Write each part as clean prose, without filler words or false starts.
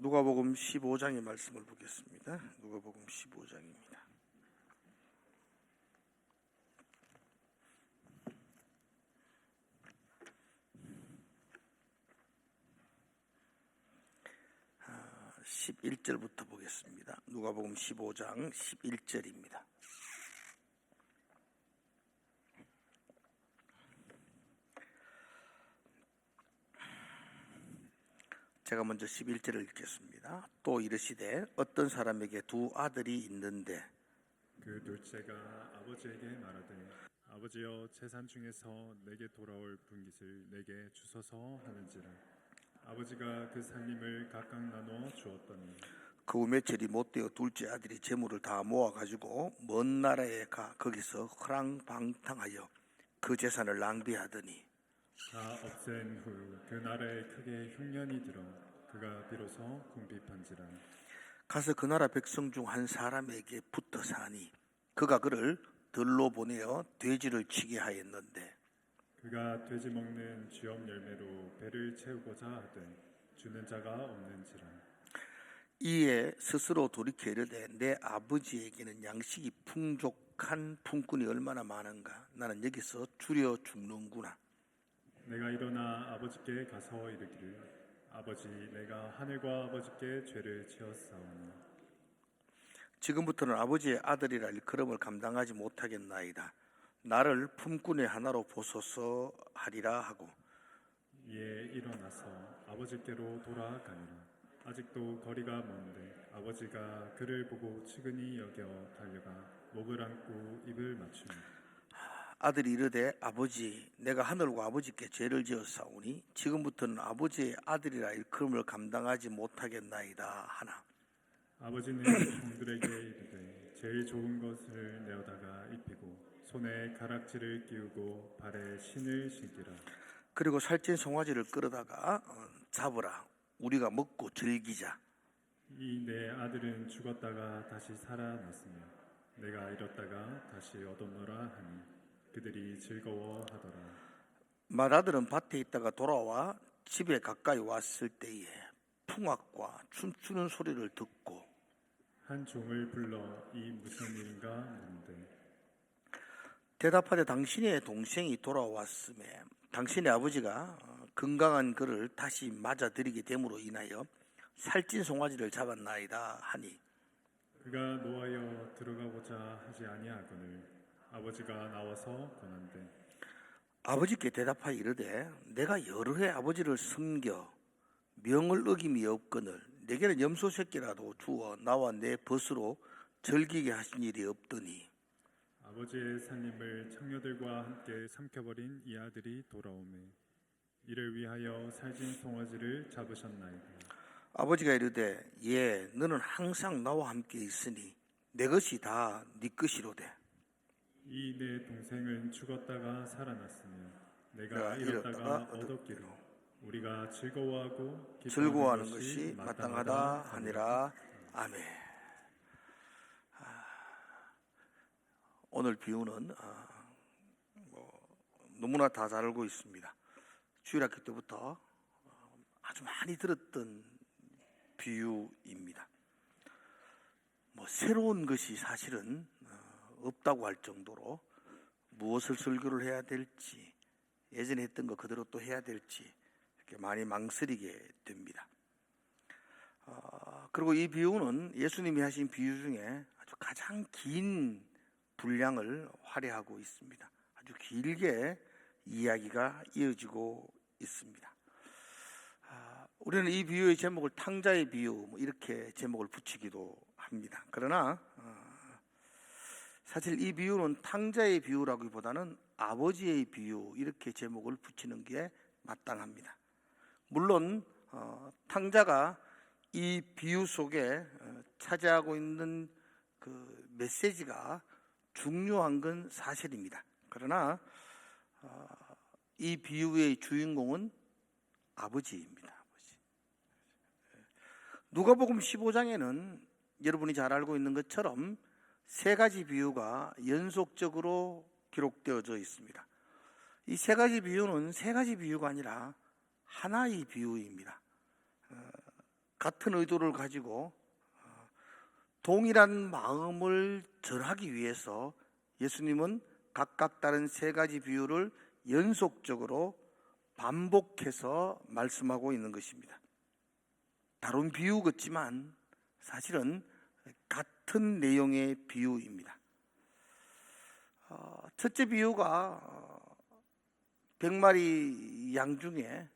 누가복음 15장의 말씀을 보겠습니다. 누가복음 15장입니다. 아, 11절부터 보겠습니다. 누가복음 15장 11절입니다. 제가 먼저 11절을 읽겠습니다. 또 이르시되 어떤 사람에게 두 아들이 있는데 그 둘째가 아버지에게 말하되 아버지여 재산 중에서 내게 돌아올 분깃을 내게 주소서 하는지라. 아버지가 그 살림을 각각 나눠 주었더니 그 후 며칠이 못되어 둘째 아들이 재물을 다 모아가지고 먼 나라에 가 거기서 허랑방탕하여 그 재산을 낭비하더니 다 없앤 후 그 나라에 크게 흉년이 들어 그가 비로소 궁핍한지라. 가서 그 나라 백성 중 한 사람에게 붙어 사니 그가 그를 들로 보내어 돼지를 치게 하였는데 그가 돼지 먹는 쥐업 열매로 배를 채우고자 하되 주는 자가 없는지라. 이에 스스로 돌이켜 이르되 내 아버지에게는 양식이 풍족한 품꾼이 얼마나 많은가. 나는 여기서 줄여 죽는구나. 내가 일어나 아버지께 가서 이르기를 아버지 내가 하늘과 아버지께 죄를 지었사오니 지금부터는 아버지의 아들이라 일컬음을 감당하지 못하겠나이다. 나를 품꾼의 하나로 보소서 하리라 하고 이에 일어나서 아버지께로 돌아가니라. 아직도 거리가 먼데 아버지가 그를 보고 측은히 여겨 달려가 목을 안고 입을 맞추니 아들이 이르되 아버지 내가 하늘과 아버지께 죄를 지었사오니 지금부터는 아버지의 아들이라 일컬음을 감당하지 못하겠나이다 하나. 아버지는 종들에게 이르되 제일 좋은 것을 내어다가 입히고 손에 가락지를 끼우고 발에 신을 신기라. 그리고 살찐 송아지를 끌어다가 잡으라. 우리가 먹고 즐기자. 이 내 아들은 죽었다가 다시 살아났으며 내가 잃었다가 다시 얻었노라 하니 그들이 즐거워하더라. 맏아들은 밭에 있다가 돌아와 집에 가까이 왔을 때에 풍악과 춤추는 소리를 듣고 한 종을 불러 이 무슨 일인가 묻는데 대답하되 당신의 동생이 돌아왔음에 당신의 아버지가 건강한 그를 다시 맞아들이게 됨으로 인하여 살찐 송아지를 잡았나이다 하니 그가 노하여 들어가고자 하지 아니하거늘 아버지가 나와서 권한대 아버지께 대답하여 이르되 내가 여러 해 아버지를 섬겨 명을 어김이 없거늘 내게는 염소 새끼라도 주어 나와 내 벗으로 즐기게 하신 일이 없더니 아버지의 살림을 창녀들과 함께 삼켜버린 이 아들이 돌아오매 이를 위하여 살찐 송아지를 잡으셨나이다. 아버지가 이르되 예 너는 항상 나와 함께 있으니 내 것이 다 네 것이로되 이 내 동생은 죽었다가 살아났으며 내가 잃었다가 얻었기로 우리가 즐거워하고 즐거워하는 것이 마땅하다 하니라. 아멘. 오늘 비유는 너무나 다 잘 알고 있습니다. 주일학교 때부터 아주 많이 들었던 비유입니다. 새로운 것이 사실은 없다고 할 정도로 무엇을 설교를 해야 될지 예전에 했던 거 그대로 또 해야 될지 이렇게 많이 망설이게 됩니다. 그리고 이 비유는 예수님이 하신 비유 중에 아주 가장 긴 분량을 할애하고 있습니다. 아주 길게 이야기가 이어지고 있습니다. 우리는 이 비유의 제목을 탕자의 비유 이렇게 제목을 붙이기도 합니다. 그러나 사실 이 비유는 탕자의 비유라기보다는 아버지의 비유 이렇게 제목을 붙이는 게 마땅합니다. 물론 탕자가 이 비유 속에 차지하고 있는 그 메시지가 중요한 건 사실입니다. 그러나 이 비유의 주인공은 아버지입니다. 아버지. 누가복음 15장에는 여러분이 잘 알고 있는 것처럼 세 가지 비유가 연속적으로 기록되어져 있습니다. 이 세 가지 비유는 세 가지 비유가 아니라 하나의 비유입니다. 같은 의도를 가지고 동일한 마음을 전하기 위해서 예수님은 각각 다른 세 가지 비유를 연속적으로 반복해서 말씀하고 있는 것입니다. 다른 비유 같지만 사실은 같은 내용의 비유입니다. 첫째 비유가 100마리 양 중에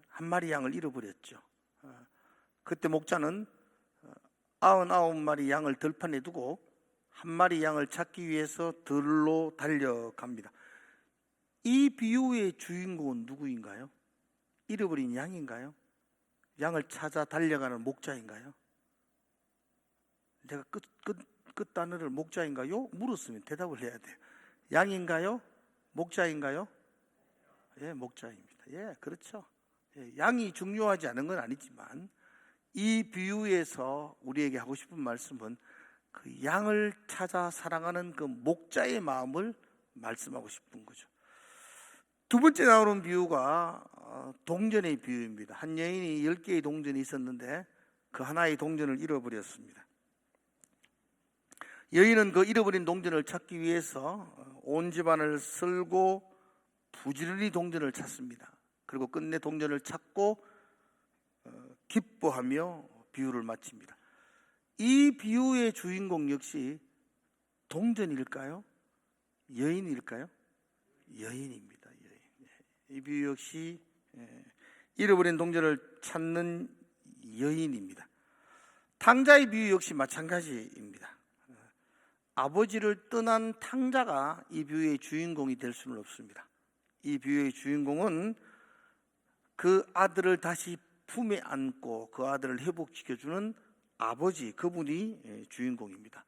한 마리 양을 잃어버렸죠. 그때 목자는 99마리 양을 들판에 두고 한 마리 양을 찾기 위해서 들로 달려갑니다. 이 비유의 주인공은 누구인가요? 잃어버린 양인가요? 양을 찾아 달려가는 목자인가요? 제가 끝단어를 목자인가요? 물었으면 대답을 해야 돼요. 양인가요? 목자인가요? 예, 목자입니다. 예, 그렇죠. 예, 양이 중요하지 않은 건 아니지만 이 비유에서 우리에게 하고 싶은 말씀은 그 양을 찾아 사랑하는 그 목자의 마음을 말씀하고 싶은 거죠. 두 번째 나오는 비유가 동전의 비유입니다. 한 여인이 10개의 동전이 있었는데 그 하나의 동전을 잃어버렸습니다. 여인은 그 잃어버린 동전을 찾기 위해서 온 집안을 쓸고 부지런히 동전을 찾습니다. 그리고 끝내 동전을 찾고 기뻐하며 비유를 마칩니다. 이 비유의 주인공 역시 동전일까요? 여인일까요? 여인입니다. 여인. 이 비유 역시 잃어버린 동전을 찾는 여인입니다. 탕자의 비유 역시 마찬가지입니다. 아버지를 떠난 탕자가 이 비유의 주인공이 될 수는 없습니다. 이 비유의 주인공은 그 아들을 다시 품에 안고 그 아들을 회복시켜주는 아버지, 그분이 주인공입니다.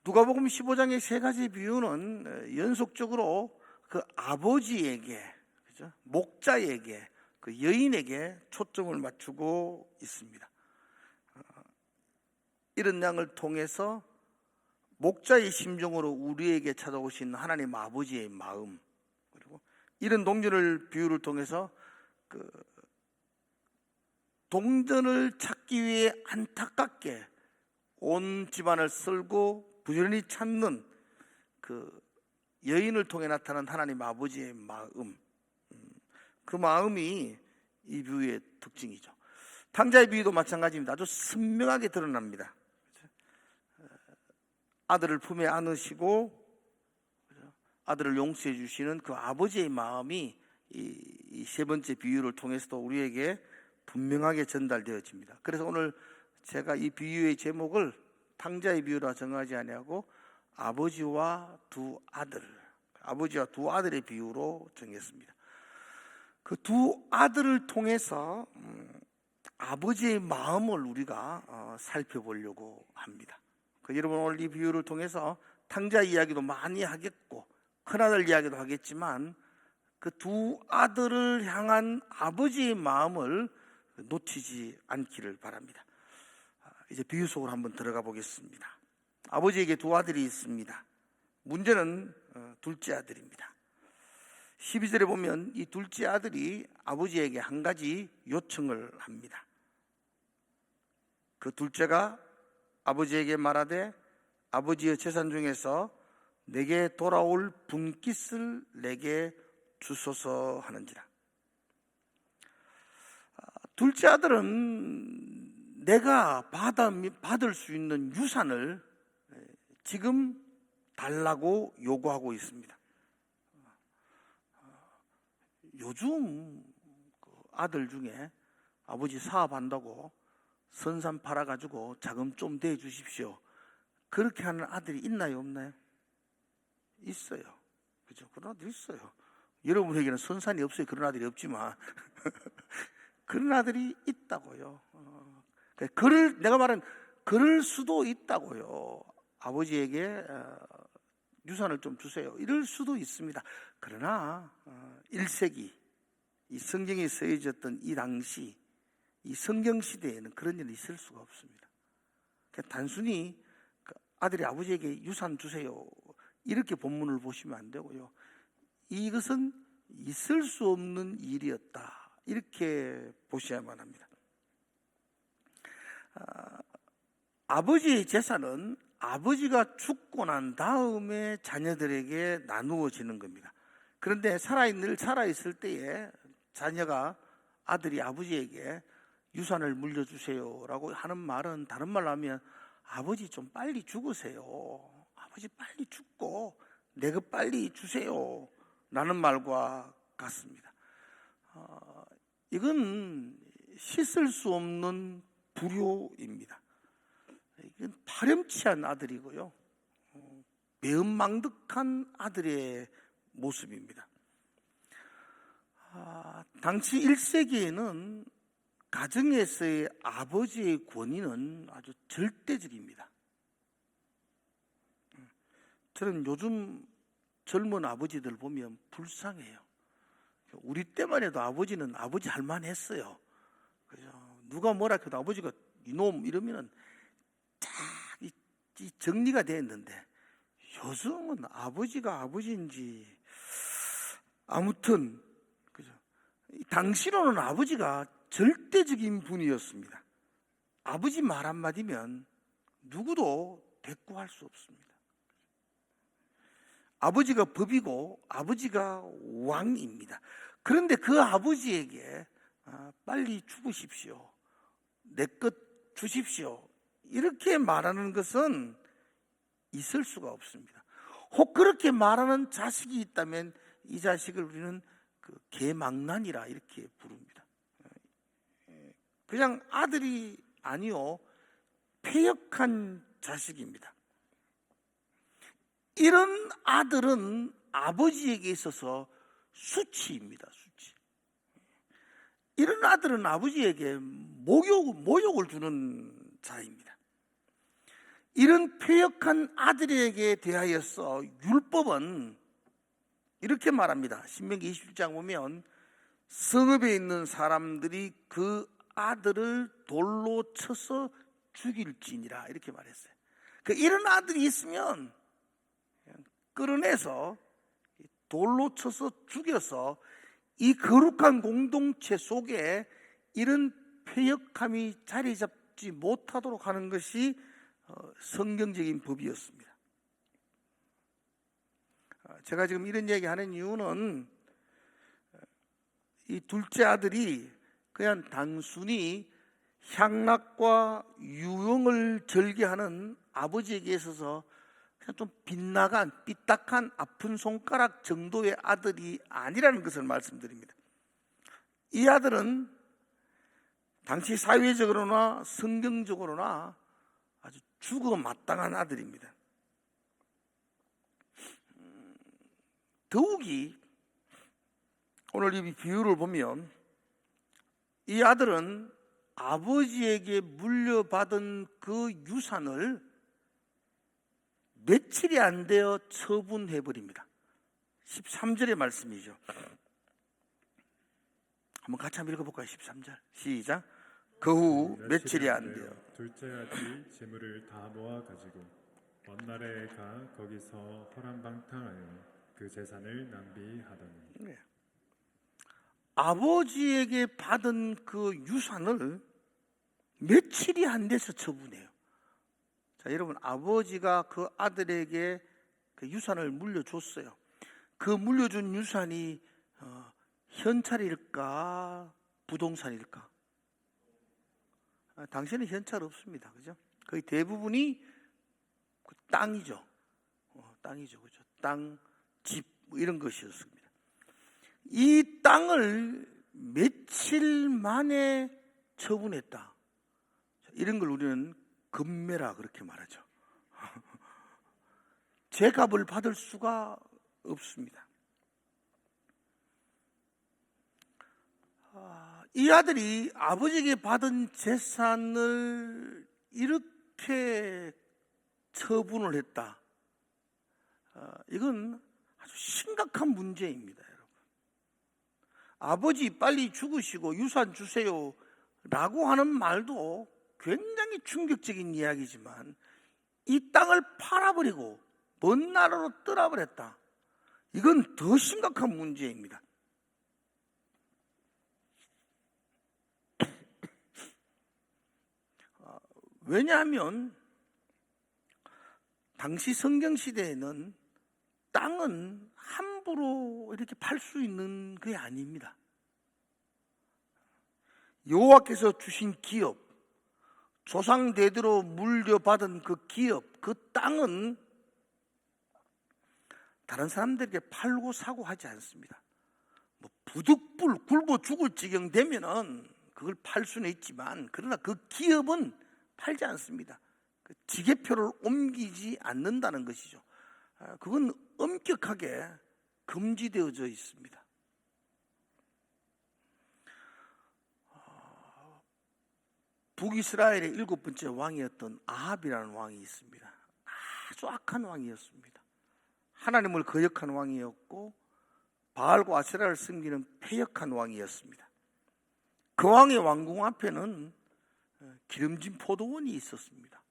누가복음 15장의 세 가지 비유는 연속적으로 그 아버지에게, 그죠? 목자에게, 그 여인에게 초점을 맞추고 있습니다. 이런 양을 통해서 목자의 심정으로 우리에게 찾아오신 하나님 아버지의 마음, 그리고 이런 동전을 비유를 통해서 그 동전을 찾기 위해 안타깝게 온 집안을 쓸고 부지런히 찾는 그 여인을 통해 나타난 하나님 아버지의 마음, 그 마음이 이 비유의 특징이죠. 탕자의 비유도 마찬가지입니다. 아주 선명하게 드러납니다. 아들을 품에 안으시고 아들을 용서해 주시는 그 아버지의 마음이 이 세 번째 비유를 통해서도 우리에게 분명하게 전달되어집니다. 그래서 오늘 제가 이 비유의 제목을 탕자의 비유라 정하지 아니하고 아버지와 두 아들의 비유로 정했습니다. 그 두 아들을 통해서 아버지의 마음을 우리가 살펴보려고 합니다. 여러분, 오늘 이 비유를 통해서 탕자 이야기도 많이 하겠고 큰아들 이야기도 하겠지만 그 두 아들을 향한 아버지의 마음을 놓치지 않기를 바랍니다. 이제 비유 속으로 한번 들어가 보겠습니다. 아버지에게 두 아들이 있습니다. 문제는 둘째 아들입니다. 12절에 보면 이 둘째 아들이 아버지에게 한 가지 요청을 합니다. 그 둘째가 아버지에게 말하되 아버지의 재산 중에서 내게 돌아올 분깃을 내게 주소서 하는지라. 둘째 아들은 내가 받을 수 있는 유산을 지금 달라고 요구하고 있습니다. 요즘 아들 중에 아버지 사업한다고 선산 팔아가지고 자금 좀 대주십시오, 그렇게 하는 아들이 있나요, 없나요? 있어요. 그죠? 그런 아들 있어요. 여러분에게는 선산이 없어요. 그런 아들이 없지만 그런 아들이 있다고요. 내가 말한 그럴 수도 있다고요. 아버지에게 유산을 좀 주세요, 이럴 수도 있습니다. 그러나 1세기 이 성경에 쓰여졌던 이 당시 이 성경시대에는 그런 일이 있을 수가 없습니다. 단순히 아들이 아버지에게 유산 주세요 이렇게 본문을 보시면 안 되고요. 이것은 있을 수 없는 일이었다, 이렇게 보셔야만 합니다. 아버지의 재산은 아버지가 죽고 난 다음에 자녀들에게 나누어지는 겁니다. 그런데 늘 살아있을 때에 자녀가 아들이 아버지에게 유산을 물려주세요라고 하는 말은, 다른 말로 하면 아버지 좀 빨리 죽으세요, 아버지 빨리 죽고 내 것 빨리 주세요 라는 말과 같습니다. 이건 씻을 수 없는 불효입니다. 이건 파렴치한 아들이고요, 매은망덕한 아들의 모습입니다. 당시 1세기에는 가정에서의 아버지의 권위는 아주 절대적입니다. 저는 요즘 젊은 아버지들 보면 불쌍해요. 우리 때만 해도 아버지는 아버지 할 만했어요. 그죠? 누가 뭐라 해도 아버지가 이놈 이러면은 딱 정리가 됐는데, 요즘은 아버지가 아버지인지 아무튼 그죠? 당시로는 아버지가 절대적인 분이었습니다. 아버지 말 한마디면 누구도 대꾸할 수 없습니다. 아버지가 법이고 아버지가 왕입니다. 그런데 그 아버지에게 빨리 죽으십시오, 내 것 주십시오, 이렇게 말하는 것은 있을 수가 없습니다. 혹 그렇게 말하는 자식이 있다면 이 자식을 우리는 개망난이라 이렇게 부릅니다. 그냥 아들이 아니요, 패역한 자식입니다. 이런 아들은 아버지에게 있어서 수치입니다. 수치. 이런 아들은 아버지에게 모욕을 주는 자입니다. 이런 패역한 아들에게 대하여서 율법은 이렇게 말합니다. 신명기 27장 보면 성읍에 있는 사람들이 그 아들을 돌로 쳐서 죽일지니라 이렇게 말했어요. 이런 아들이 있으면 끌어내서 돌로 쳐서 죽여서 이 거룩한 공동체 속에 이런 패역함이 자리 잡지 못하도록 하는 것이 성경적인 법이었습니다. 제가 지금 이런 얘기 하는 이유는 이 둘째 아들이 그냥 단순히 향락과 유흥을 즐겨하는 아버지에게 있어서 그냥 좀 빗나간 삐딱한 아픈 손가락 정도의 아들이 아니라는 것을 말씀드립니다. 이 아들은 당시 사회적으로나 성경적으로나 아주 죽어 마땅한 아들입니다. 더욱이 오늘 이 비유를 보면 이 아들은 아버지에게 물려받은 그 유산을 며칠이 안 되어 처분해버립니다. 13절의 말씀이죠. 한번 같이 한번 읽어볼까요? 13절 시작. 그 후 며칠이 안 되어 둘째 아들이 재물을 다 모아 가지고 먼 나라에 가 거기서 허랑방탕하여 그 재산을 낭비하더니. 네. 아버지에게 받은 그 유산을 며칠이 안 돼서 처분해요. 자, 여러분, 아버지가 그 아들에게 그 유산을 물려줬어요. 그 물려준 유산이 현찰일까 부동산일까? 당시에는 현찰 없습니다. 그죠? 거의 대부분이 땅이죠. 땅이죠. 그죠? 땅, 집, 뭐 이런 것이었습니다. 이 땅을 며칠 만에 처분했다. 이런 걸 우리는 금매라 그렇게 말하죠. 제값을 받을 수가 없습니다. 이 아들이 아버지에게 받은 재산을 이렇게 처분을 했다. 이건 아주 심각한 문제입니다, 여러분. 아버지 빨리 죽으시고 유산 주세요 라고 하는 말도 굉장히 충격적인 이야기지만, 이 땅을 팔아버리고 먼 나라로 떠나버렸다. 이건 더 심각한 문제입니다. 왜냐하면 당시 성경 시대에는 땅은 함부로 이렇게 팔 수 있는 게 아닙니다. 여호와께서 주신 기업, 조상 대대로 물려받은 그 기업, 그 땅은 다른 사람들에게 팔고 사고 하지 않습니다. 뭐 부득불 굶어 죽을 지경 되면은 그걸 팔 수는 있지만, 그러나 그 기업은 팔지 않습니다. 그 지게표를 옮기지 않는다는 것이죠. 그건 엄격하게 금지되어져 있습니다. 북이스라엘의 7번째 왕이었던 아합이라는 왕이 있습니다. 아주 악한 왕이었습니다. 하나님을 거역한 왕이었고 바알과 아세라를 섬기는 패역한 왕이었습니다. 그 왕의 왕궁 앞에는 기름진 포도원이 있었습니다.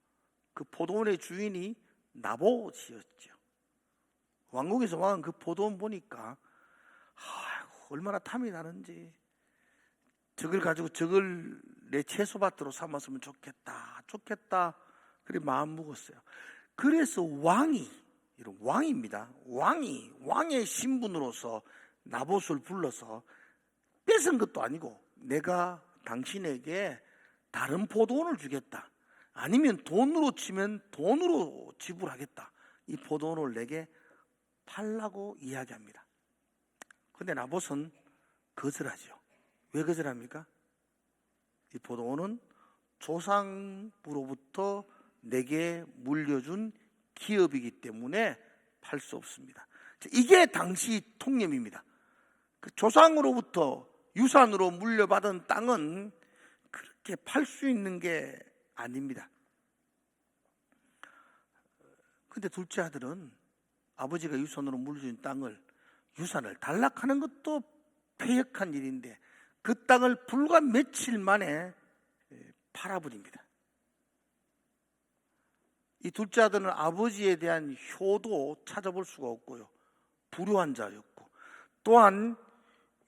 그 포도원의 주인이 나봇이었죠. 왕궁에서 왕은 그 포도원 보니까 얼마나 탐이 나는지, 저걸 가지고 저걸 내 채소밭으로 삼았으면 좋겠다 그래 마음 먹었어요. 그래서 왕입니다. 왕의 신분으로서 나봇을 불러서 뺏은 것도 아니고, 내가 당신에게 다른 포도원을 주겠다, 아니면 돈으로 치면 돈으로 지불하겠다, 이 포도원을 내게 팔라고 이야기합니다. 그런데 나봇은 거절하죠. 왜 거절합니까? 이 포도원은 조상부로부터 내게 물려준 기업이기 때문에 팔 수 없습니다. 이게 당시 통념입니다. 그 조상으로부터 유산으로 물려받은 땅은 그렇게 팔 수 있는 게 아닙니다. 그런데 둘째 아들은 아버지가 유산으로 물려준 유산을 단락하는 것도 패역한 일인데, 그 땅을 불과 며칠 만에 팔아버립니다. 이 둘째 아들은 아버지에 대한 효도 찾아볼 수가 없고요, 불효한 자였고, 또한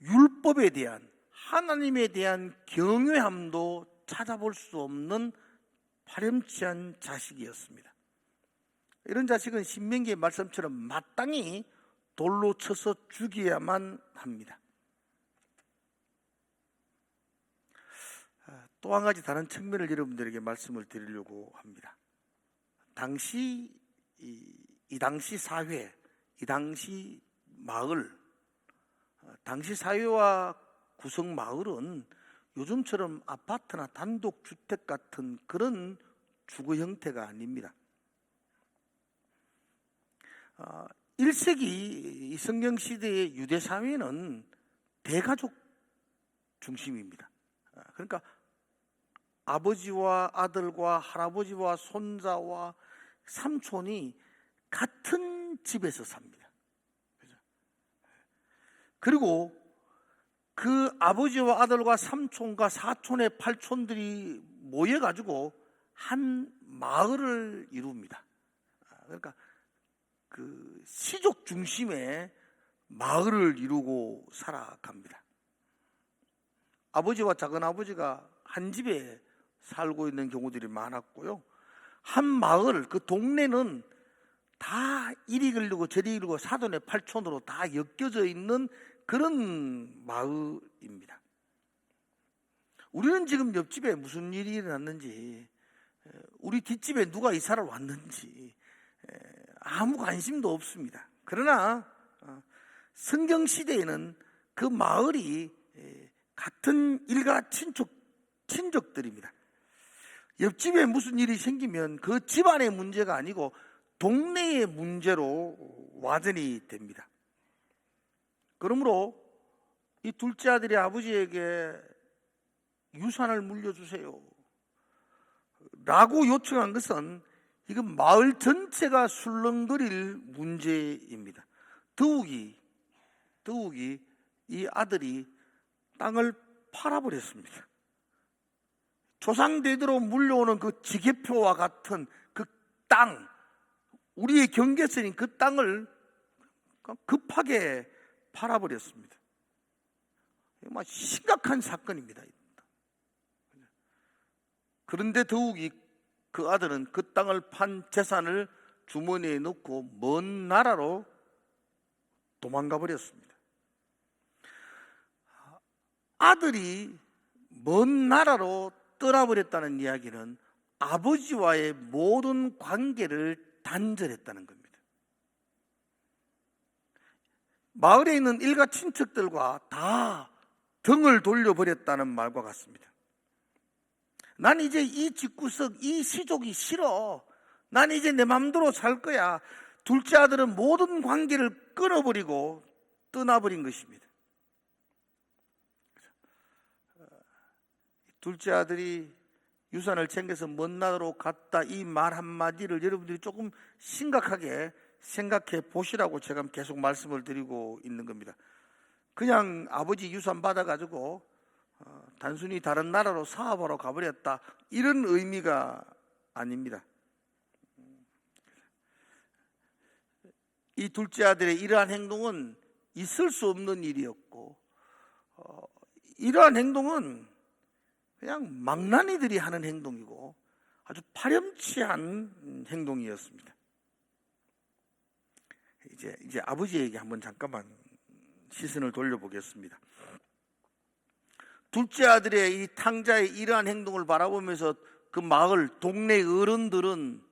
율법에 대한, 하나님에 대한 경외함도 찾아볼 수 없는 파렴치한 자식이었습니다. 이런 자식은 신명기의 말씀처럼 마땅히 돌로 쳐서 죽여야만 합니다. 또 한 가지 다른 측면을 여러분들에게 말씀을 드리려고 합니다. 당시 이 당시 사회, 이 당시 마을, 당시 사회와 구성 마을은 요즘처럼 아파트나 단독주택 같은 그런 주거 형태가 아닙니다. 1세기 이 성경 시대의 유대 사회는 대가족 중심입니다. 그러니까 아버지와 아들과 할아버지와 손자와 삼촌이 같은 집에서 삽니다. 그리고 그 아버지와 아들과 삼촌과 사촌의 팔촌들이 모여가지고 한 마을을 이룹니다. 그러니까 그 시족 중심의 마을을 이루고 살아갑니다. 아버지와 작은 아버지가 한 집에 살고 있는 경우들이 많았고요, 한 마을, 그 동네는 다 이리 걸리고 저리 걸리고 사돈의 팔촌으로 다 엮여져 있는 그런 마을입니다. 우리는 지금 옆집에 무슨 일이 일어났는지, 우리 뒷집에 누가 이사를 왔는지 아무 관심도 없습니다. 그러나 성경 시대에는 그 마을이 같은 일가 친족들입니다. 옆집에 무슨 일이 생기면 그 집안의 문제가 아니고 동네의 문제로 와전이 됩니다. 그러므로 이 둘째 아들이 아버지에게 유산을 물려주세요 라고 요청한 것은 이건 마을 전체가 술렁거릴 문제입니다. 더욱이 이 아들이 땅을 팔아버렸습니다. 조상대대로 물려오는 그 지게표와 같은 그 땅, 우리의 경계선인 그 땅을 급하게 팔아버렸습니다. 정말 심각한 사건입니다. 그런데 더욱이 그 아들은 그 땅을 판 재산을 주머니에 넣고 먼 나라로 도망가 버렸습니다. 아들이 먼 나라로 떠나버렸다는 이야기는 아버지와의 모든 관계를 단절했다는 겁니다. 마을에 있는 일가 친척들과 다 등을 돌려버렸다는 말과 같습니다. 난 이제 이 집구석, 이 시족이 싫어. 난 이제 내 맘대로 살 거야. 둘째 아들은 모든 관계를 끊어버리고 떠나버린 것입니다. 둘째 아들이 유산을 챙겨서 먼 나라로 갔다, 이 말 한마디를 여러분들이 조금 심각하게 생각해 보시라고 제가 계속 말씀을 드리고 있는 겁니다. 그냥 아버지 유산 받아가지고 단순히 다른 나라로 사업하러 가버렸다, 이런 의미가 아닙니다. 이 둘째 아들의 이러한 행동은 있을 수 없는 일이었고, 이러한 행동은 그냥 망나니들이 하는 행동이고 아주 파렴치한 행동이었습니다. 이제 아버지에게 한번 잠깐만 시선을 돌려보겠습니다. 둘째 아들의 이 탕자의 이러한 행동을 바라보면서 그 마을 동네 어른들은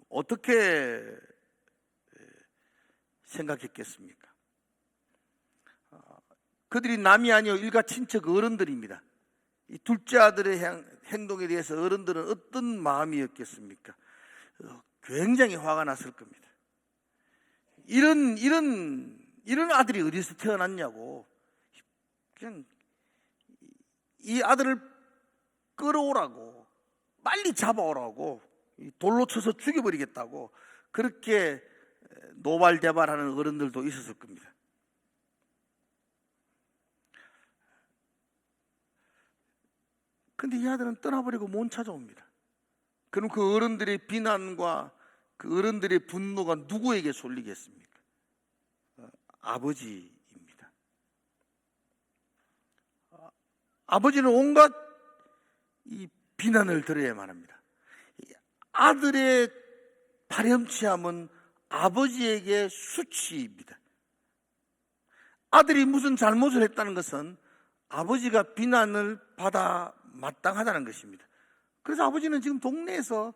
어떻게 생각했겠습니까? 그들이 남이 아니요 일가 친척 어른들입니다. 이 둘째 아들의 행동에 대해서 어른들은 어떤 마음이었겠습니까? 굉장히 화가 났을 겁니다. 이런 아들이 어디서 태어났냐고, 그냥 이 아들을 끌어오라고, 빨리 잡아오라고, 돌로 쳐서 죽여버리겠다고 그렇게 노발대발하는 어른들도 있었을 겁니다. 근데 이 아들은 떠나버리고 못 찾아옵니다. 그럼 그 어른들의 비난과 그 어른들의 분노가 누구에게 쏠리겠습니까? 아버지입니다. 아버지는 온갖 이 비난을 들어야만 합니다. 아들의 파렴치함은 아버지에게 수치입니다. 아들이 무슨 잘못을 했다는 것은 아버지가 비난을 받아 마땅하다는 것입니다. 그래서 아버지는 지금 동네에서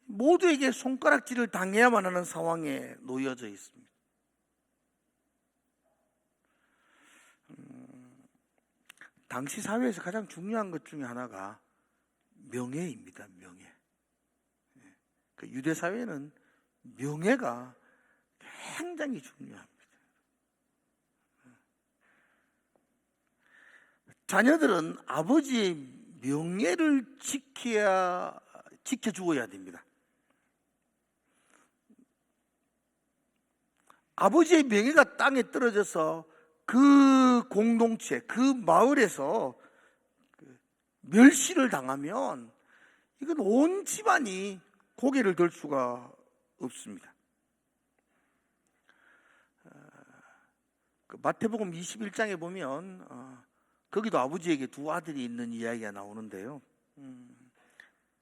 모두에게 손가락질을 당해야만 하는 상황에 놓여져 있습니다. 당시 사회에서 가장 중요한 것 중에 하나가 명예입니다. 명예. 그 유대 사회는 명예가 굉장히 중요합니다. 자녀들은 아버지의 명예를 지켜주어야 됩니다. 아버지의 명예가 땅에 떨어져서 그 공동체, 그 마을에서 멸시를 당하면 이건 온 집안이 고개를 들 수가 없습니다. 마태복음 21장에 보면 거기도 아버지에게 두 아들이 있는 이야기가 나오는데요.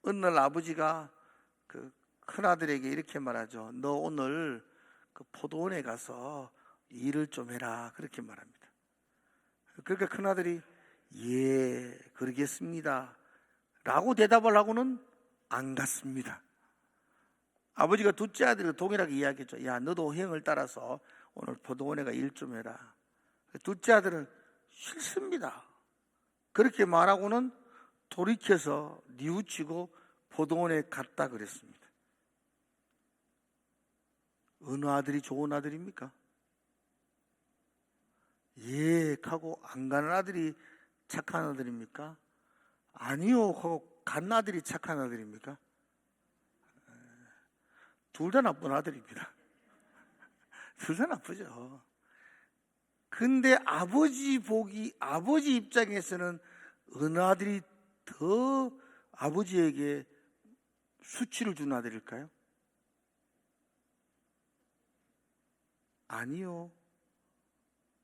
어느 날 아버지가 그 큰아들에게 이렇게 말하죠. 너 오늘 그 포도원에 가서 일을 좀 해라, 그렇게 말합니다. 그러니까 큰아들이 예, 그러겠습니다 라고 대답을 하고는 안 갔습니다. 아버지가 둘째 아들과 동일하게 이야기했죠. 야, 너도 형을 따라서 오늘 포도원에 가 일 좀 해라. 둘째 아들은 싫습니다. 그렇게 말하고는 돌이켜서 뉘우치고 포도원에 갔다 그랬습니다. 어느 아들이 좋은 아들입니까? 예 하고 안 가는 아들이 착한 아들입니까? 아니요 하고 간 아들이 착한 아들입니까? 둘 다 나쁜 아들입니다. 둘 다 나쁘죠. 근데 아버지 입장에서는 어느 아들이 더 아버지에게 수치를 준 아들일까요? 아니요,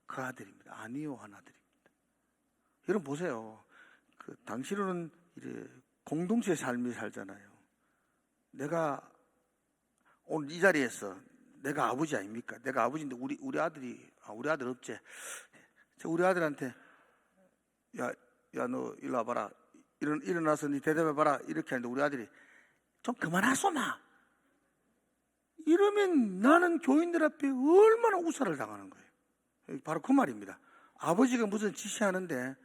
그 아들입니다. 아니요 한 아들입니다. 여러분 보세요. 당시로는 이제 공동체 삶이 살잖아요. 내가 오늘 이 자리에서 내가 아버지 아닙니까? 내가 아버지인데 우리 아들 없지? 우리 아들한테 야 너 일로 와봐라. 일어나서 네 대답해봐라. 이렇게 하는데 우리 아들이 좀 그만하소마. 이러면 나는 교인들 앞에 얼마나 우살을 당하는 거예요. 바로 그 말입니다. 아버지가 무슨 지시하는데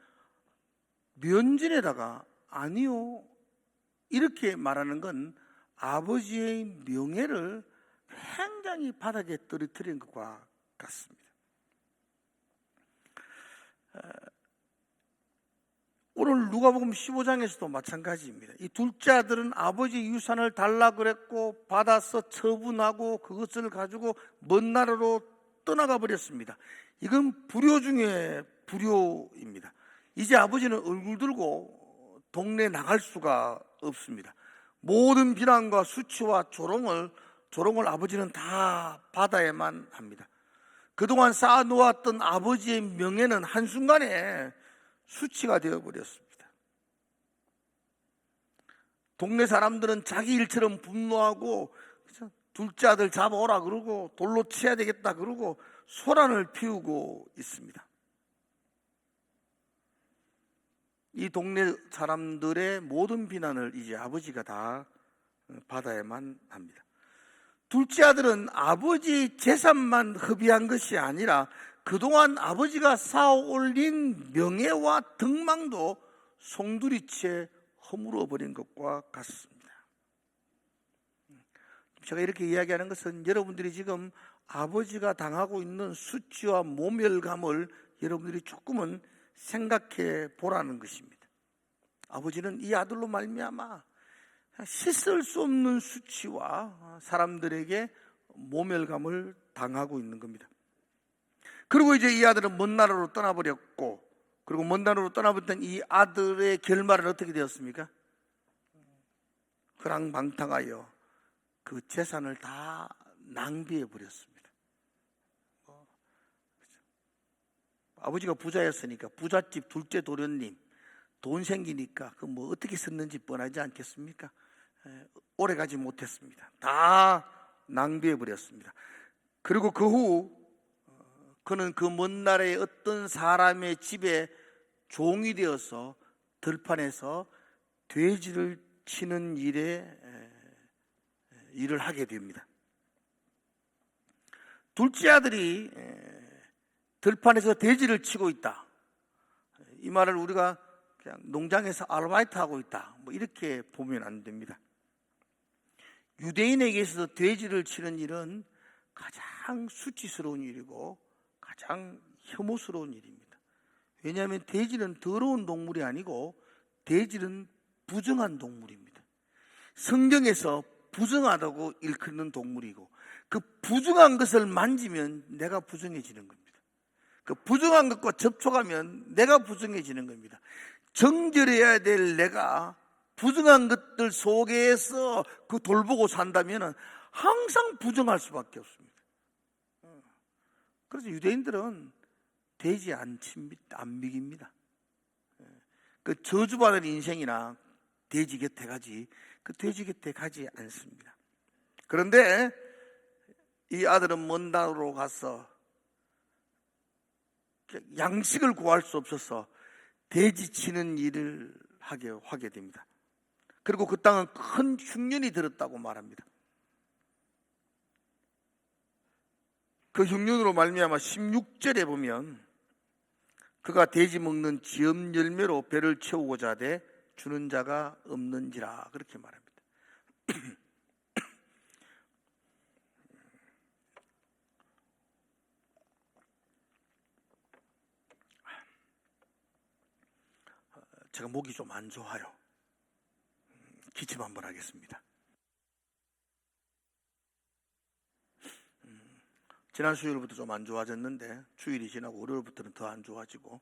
면전에다가 아니요 이렇게 말하는 건 아버지의 명예를 굉장히 바닥에 떨어뜨린 것과 같습니다. 오늘 누가복음 15장에서도 마찬가지입니다. 이 둘째 아들은 아버지 유산을 달라 그랬고 받아서 처분하고 그것을 가지고 먼 나라로 떠나가 버렸습니다. 이건 불효 중에 불효입니다. 이제 아버지는 얼굴 들고 동네 나갈 수가 없습니다. 모든 비난과 수치와 조롱을 아버지는 다 받아야만 합니다. 그동안 쌓아놓았던 아버지의 명예는 한순간에 수치가 되어버렸습니다. 동네 사람들은 자기 일처럼 분노하고 둘째 아들 잡아오라 그러고 돌로 쳐야 되겠다 그러고 소란을 피우고 있습니다. 이 동네 사람들의 모든 비난을 이제 아버지가 다 받아야만 합니다. 둘째 아들은 아버지 재산만 허비한 것이 아니라 그동안 아버지가 쌓아올린 명예와 덕망도 송두리째 허물어 버린 것과 같습니다. 제가 이렇게 이야기하는 것은 여러분들이 지금 아버지가 당하고 있는 수치와 모멸감을 여러분들이 조금은 생각해 보라는 것입니다. 아버지는 이 아들로 말미암아 씻을 수 없는 수치와 사람들에게 모멸감을 당하고 있는 겁니다. 그리고 이제 이 아들은 먼 나라로 떠나버렸고, 그리고 먼 나라로 떠나버렸던 이 아들의 결말은 어떻게 되었습니까? 그랑방탕하여 그 재산을 다 낭비해 버렸습니다. 아버지가 부자였으니까 부잣집 둘째 도련님 돈 생기니까 그 뭐 어떻게 썼는지 뻔하지 않겠습니까? 오래 가지 못했습니다. 다 낭비해 버렸습니다. 그리고 그 후 그는 그 먼 나라의 어떤 사람의 집에 종이 되어서 들판에서 돼지를 치는 일을 하게 됩니다. 둘째 아들이 들판에서 돼지를 치고 있다. 이 말을 우리가 그냥 농장에서 아르바이트하고 있다. 뭐 이렇게 보면 안 됩니다. 유대인에게서 돼지를 치는 일은 가장 수치스러운 일이고 가장 혐오스러운 일입니다. 왜냐하면 돼지는 더러운 동물이 아니고 돼지는 부정한 동물입니다. 성경에서 부정하다고 일컫는 동물이고 그 부정한 것을 만지면 내가 부정해지는 겁니다. 그 부정한 것과 접촉하면 내가 부정해지는 겁니다. 정결해야 될 내가 부정한 것들 속에서 그 돌보고 산다면 항상 부정할 수밖에 없습니다. 그래서 유대인들은 돼지 안 먹입니다. 그 저주받은 인생이나 돼지 곁에 가지 그 돼지 곁에 가지 않습니다. 그런데 이 아들은 먼 나라로 가서 양식을 구할 수 없어서 돼지 치는 일을 하게 됩니다. 그리고 그 땅은 큰 흉년이 들었다고 말합니다. 그 흉년으로 말미암아 16절에 보면 그가 돼지 먹는 지엄 열매로 배를 채우고자 하되 주는 자가 없는지라 그렇게 말합니다. 제가 목이 좀 안 좋아요. 기침 한번 하겠습니다. 지난 수요일부터 좀 안 좋아졌는데 주일이 지나고 월요일부터는 더 안 좋아지고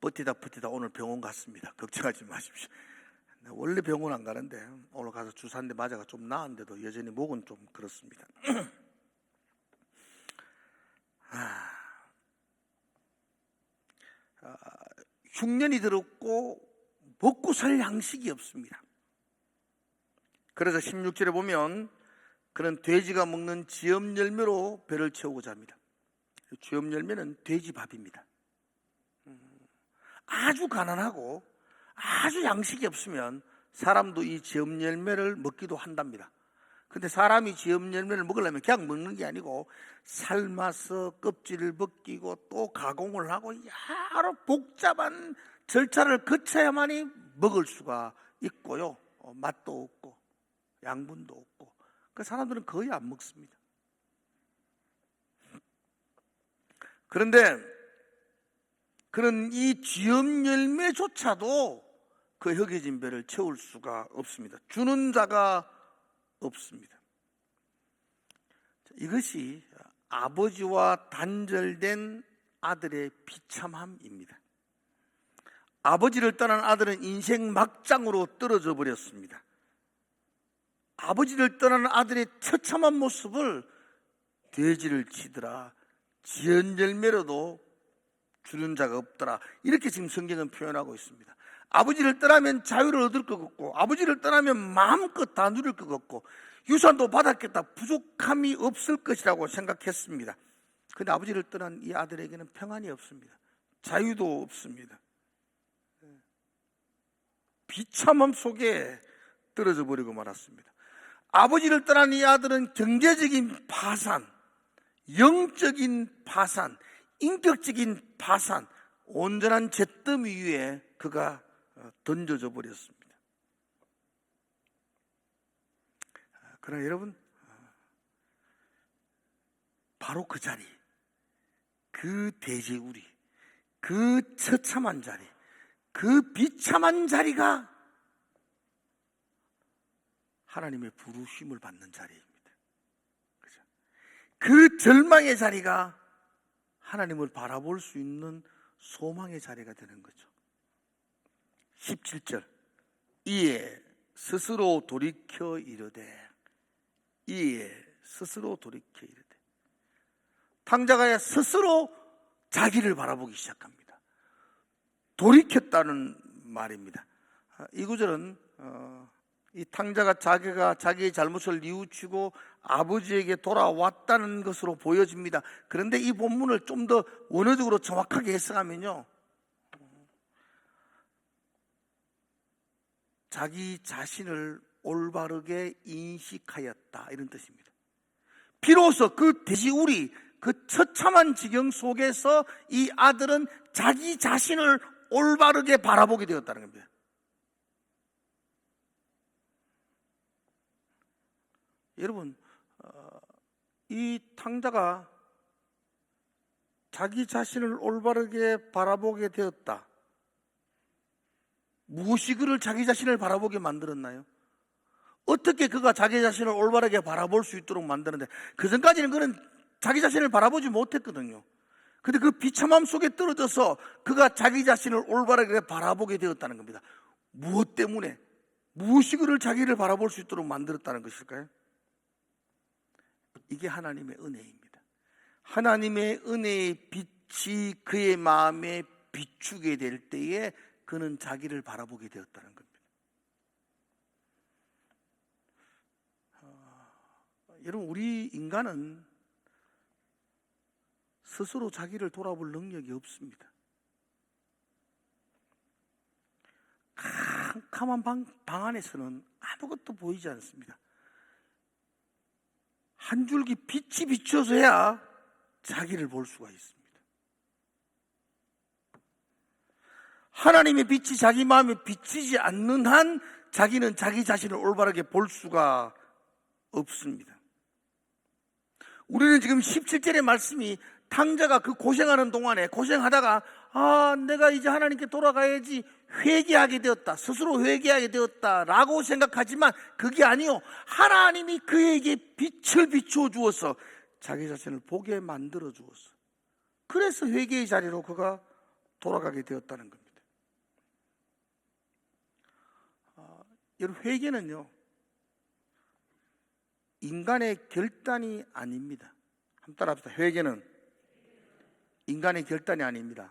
버티다 오늘 병원 갔습니다. 걱정하지 마십시오. 원래 병원 안 가는데 오늘 가서 주사 한 대 맞아가 좀 나았는데도 여전히 목은 좀 그렇습니다. 흉년이 들었고 먹고 살 양식이 없습니다. 그래서 16절에 보면 그는 돼지가 먹는 지엽 열매로 배를 채우고자 합니다. 지엽 열매는 돼지밥입니다. 아주 가난하고 아주 양식이 없으면 사람도 이 지엽 열매를 먹기도 한답니다. 근데 사람이 지엽 열매를 먹으려면 그냥 먹는 게 아니고 삶아서 껍질을 벗기고 또 가공을 하고 여러 복잡한 절차를 거쳐야만이 먹을 수가 있고요. 맛도 없고 양분도 없고 그 사람들은 거의 안 먹습니다. 그런데 그는 이 지엽 열매조차도 그 허기진 배를 채울 수가 없습니다. 주는 자가 없습니다. 이것이 아버지와 단절된 아들의 비참함입니다. 아버지를 떠난 아들은 인생 막장으로 떨어져 버렸습니다. 아버지를 떠난 아들의 처참한 모습을 돼지를 치더라, 지연 열매로도 주는 자가 없더라, 이렇게 지금 성경은 표현하고 있습니다. 아버지를 떠나면 자유를 얻을 것 같고, 아버지를 떠나면 마음껏 다 누릴 것 같고, 유산도 받았겠다, 부족함이 없을 것이라고 생각했습니다. 그런데 아버지를 떠난 이 아들에게는 평안이 없습니다. 자유도 없습니다. 비참함 속에 떨어져 버리고 말았습니다. 아버지를 떠난 이 아들은 경제적인 파산, 영적인 파산, 인격적인 파산, 온전한 잿더미 위에 그가 던져져 버렸습니다. 그러나 여러분, 바로 그 자리, 그 돼지우리, 그 처참한 자리, 그 비참한 자리가 하나님의 부르심을 받는 자리입니다. 그죠? 그 절망의 자리가 하나님을 바라볼 수 있는 소망의 자리가 되는 거죠. 17절, 이에 스스로 돌이켜 이르되, 이에 스스로 돌이켜 이르되, 탕자가 스스로 자기를 바라보기 시작합니다. 돌이켰다는 말입니다. 이 구절은 이 탕자가 자기가 자기의 잘못을 뉘우치고 아버지에게 돌아왔다는 것으로 보여집니다. 그런데 이 본문을 좀 더 원어적으로 정확하게 해석하면요, 자기 자신을 올바르게 인식하였다, 이런 뜻입니다. 비로소 그 돼지우리, 그 처참한 지경 속에서 이 아들은 자기 자신을 올바르게 바라보게 되었다는 겁니다. 여러분, 이 탕자가 자기 자신을 올바르게 바라보게 되었다. 무엇이 그를 자기 자신을 바라보게 만들었나요? 어떻게 그가 자기 자신을 올바르게 바라볼 수 있도록 만드는데, 그 전까지는 그는 자기 자신을 바라보지 못했거든요. 근데 그 비참함 속에 떨어져서 그가 자기 자신을 올바르게 바라보게 되었다는 겁니다. 무엇 때문에? 무엇이 그를 자기를 바라볼 수 있도록 만들었다는 것일까요? 이게 하나님의 은혜입니다. 하나님의 은혜의 빛이 그의 마음에 비추게 될 때에 그는 자기를 바라보게 되었다는 겁니다. 여러분, 우리 인간은 스스로 자기를 돌아볼 능력이 없습니다. 캄캄한 방 안에서는 아무것도 보이지 않습니다. 한 줄기 빛이 비춰서야 자기를 볼 수가 있습니다. 하나님의 빛이 자기 마음에 비치지 않는 한 자기는 자기 자신을 올바르게 볼 수가 없습니다. 우리는 지금 17절의 말씀이 탕자가 그 고생하는 동안에 고생하다가 내가 이제 하나님께 돌아가야지 회개하게 되었다, 스스로 회개하게 되었다라고 생각하지만 그게 아니요, 하나님이 그에게 빛을 비추어 주어서 자기 자신을 보게 만들어 주었어. 그래서 회개의 자리로 그가 돌아가게 되었다는 겁니다. 여러분, 회개는요, 인간의 결단이 아닙니다. 한번 따라합시다. 회개는 인간의 결단이 아닙니다.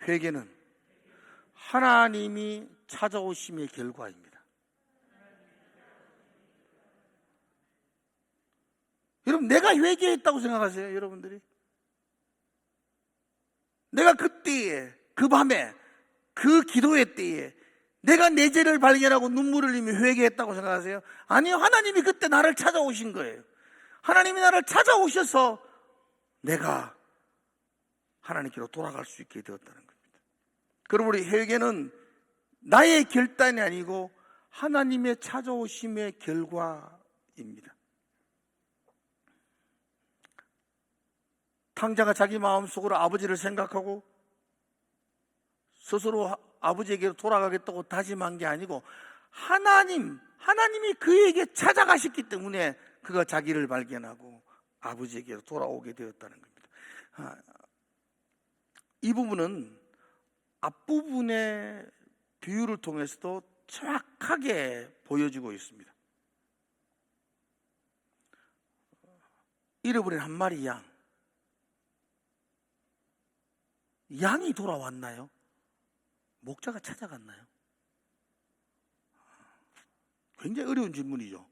회개는 하나님이 찾아오심의 결과입니다. 여러분, 내가 회개했다고 생각하세요, 여러분들이? 내가 그때에, 그 밤에, 그 기도회 때에 내가 내 죄를 발견하고 눈물을 흘리며 회개했다고 생각하세요? 아니요, 하나님이 그때 나를 찾아오신 거예요. 하나님이 나를 찾아오셔서 내가 하나님께로 돌아갈 수 있게 되었다는 겁니다. 그럼 우리 회개는 나의 결단이 아니고 하나님의 찾아오심의 결과입니다. 탕자가 자기 마음속으로 아버지를 생각하고 스스로 아버지에게 돌아가겠다고 다짐한 게 아니고 하나님이 그에게 찾아가셨기 때문에 그가 자기를 발견하고 아버지에게 돌아오게 되었다는 겁니다. 이 부분은 앞부분의 비유를 통해서도 정확하게 보여주고 있습니다. 잃어버린 한 마리 양이 돌아왔나요? 목자가 찾아갔나요? 굉장히 어려운 질문이죠.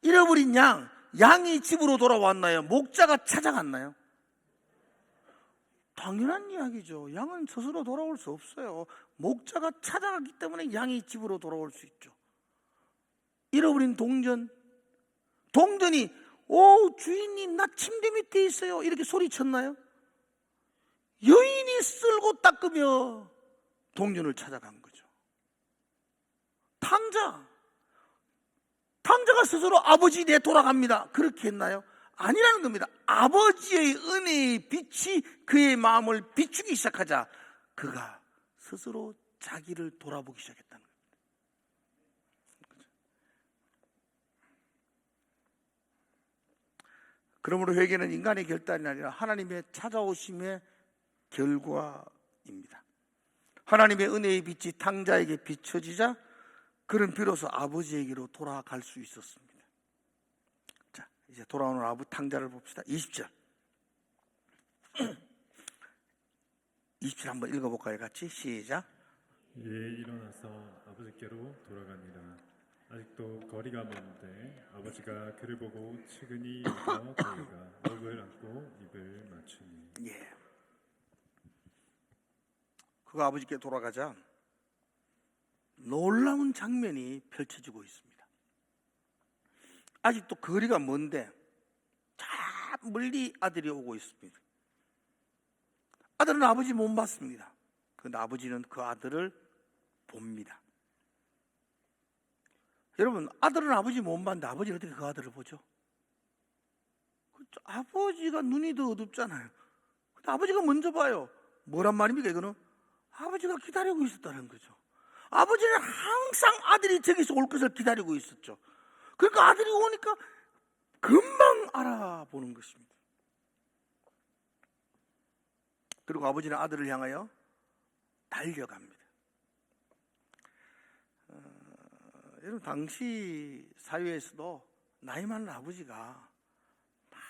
잃어버린 양이 집으로 돌아왔나요? 목자가 찾아갔나요? 당연한 이야기죠. 양은 스스로 돌아올 수 없어요. 목자가 찾아갔기 때문에 양이 집으로 돌아올 수 있죠. 잃어버린 동전이 주인님 나 침대 밑에 있어요 이렇게 소리쳤나요? 여인이 쓸고 닦으며 동전을 찾아간 거죠. 탕자가 스스로 아버지 내 돌아갑니다 그렇게 했나요? 아니라는 겁니다. 아버지의 은혜의 빛이 그의 마음을 비추기 시작하자 그가 스스로 자기를 돌아보기 시작했다는 겁니다. 그러므로 회개는 인간의 결단이 아니라 하나님의 찾아오심의 결과입니다. 하나님의 은혜의 빛이 탕자에게 비춰지자 그는 비로소 아버지에게로 돌아갈 수 있었습니다. 자, 이제 돌아오는 탕자를 봅시다. 20절 20절 한번 읽어볼까요? 같이 시작. 예, 일어나서 아버지께로 돌아가니라. 아직도 거리가 먼데 아버지가 그를 보고 측은히 일어나 저희가 목을 안고 입을 맞추니. 예. 그가 아버지께 돌아가자 놀라운 장면이 펼쳐지고 있습니다. 아직도 거리가 먼데 저 멀리 아들이 오고 있습니다. 아들은 아버지 못 봤습니다. 그런데 아버지는 그 아들을 봅니다. 여러분, 아들은 아버지 못 봤는데 아버지는 어떻게 그 아들을 보죠? 아버지가 눈이 더 어둡잖아요. 근데 아버지가 먼저 봐요. 뭐란 말입니까 이거는? 아버지가 기다리고 있었다는 거죠. 아버지는 항상 아들이 저기서 올 것을 기다리고 있었죠. 그러니까 아들이 오니까 금방 알아보는 것입니다. 그리고 아버지는 아들을 향하여 달려갑니다. 여러분, 당시 사회에서도 나이 많은 아버지가 막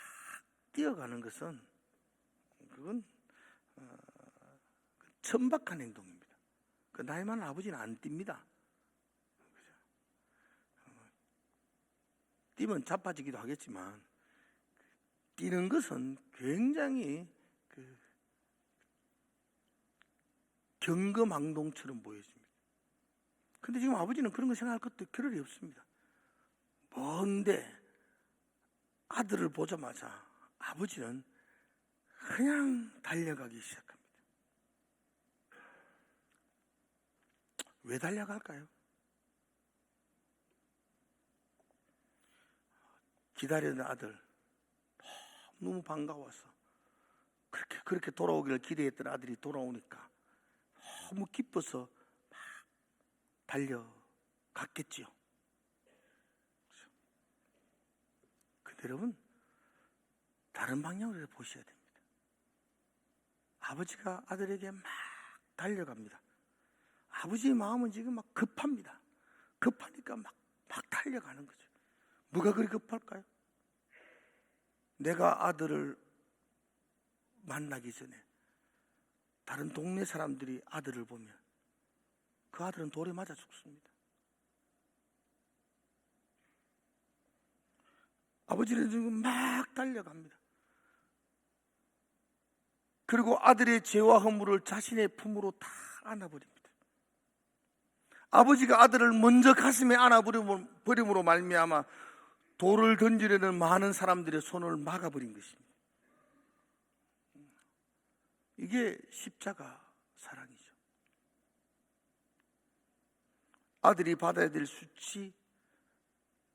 뛰어가는 것은 그건 천박한 행동입니다. 그 나이 많은 아버지는 안 뜁니다. 뛰면 자빠지기도 하겠지만 뛰는 것은 굉장히 경거망동처럼 보여집니다. 근데 지금 아버지는 그런 거 생각할 것도 겨를이 없습니다. 먼데 아들을 보자마자 아버지는 그냥 달려가기 시작합니다. 왜 달려갈까요? 기다리는 아들 너무 반가워서 그렇게 돌아오기를 기대했던 아들이 돌아오니까 너무 기뻐서 막 달려갔겠지요. 근데 여러분, 다른 방향으로 보셔야 됩니다. 아버지가 아들에게 막 달려갑니다. 아버지의 마음은 지금 막 급합니다. 급하니까 막 달려가는 거죠. 뭐가 그리 급할까요? 내가 아들을 만나기 전에 다른 동네 사람들이 아들을 보면 그 아들은 돌에 맞아 죽습니다. 아버지는 지금 막 달려갑니다. 그리고 아들의 죄와 허물을 자신의 품으로 다 안아버립니다. 아버지가 아들을 먼저 가슴에 안아버림으로 말미암아 돌을 던지려는 많은 사람들의 손을 막아버린 것입니다. 이게 십자가 사랑이죠. 아들이 받아야 될 수치,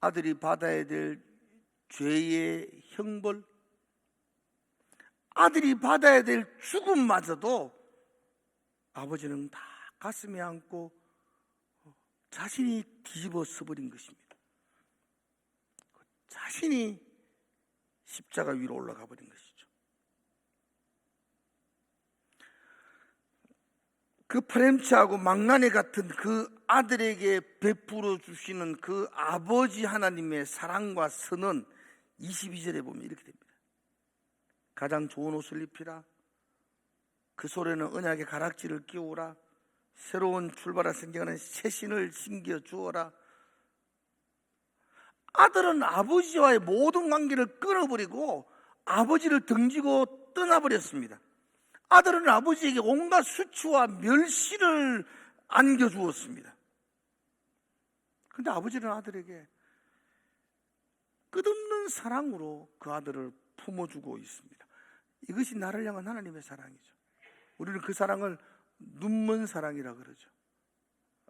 아들이 받아야 될 죄의 형벌, 아들이 받아야 될 죽음마저도 아버지는 다 가슴에 안고 자신이 뒤집어 써버린 것입니다. 자신이 십자가 위로 올라가 버린 것이죠. 그 파렴치하고 망나니 같은 그 아들에게 베풀어 주시는 그 아버지 하나님의 사랑과 선은 22절에 보면 이렇게 됩니다. 가장 좋은 옷을 입히라. 그 손에는 언약의 가락지를 끼우라. 새로운 출발을 생겨가는 새 신을 신겨 주어라. 아들은 아버지와의 모든 관계를 끊어버리고 아버지를 등지고 떠나버렸습니다. 아들은 아버지에게 온갖 수치와 멸시를 안겨주었습니다. 그런데 아버지는 아들에게 끝없는 사랑으로 그 아들을 품어주고 있습니다. 이것이 나를 향한 하나님의 사랑이죠. 우리는 그 사랑을 눈먼 사랑이라 그러죠.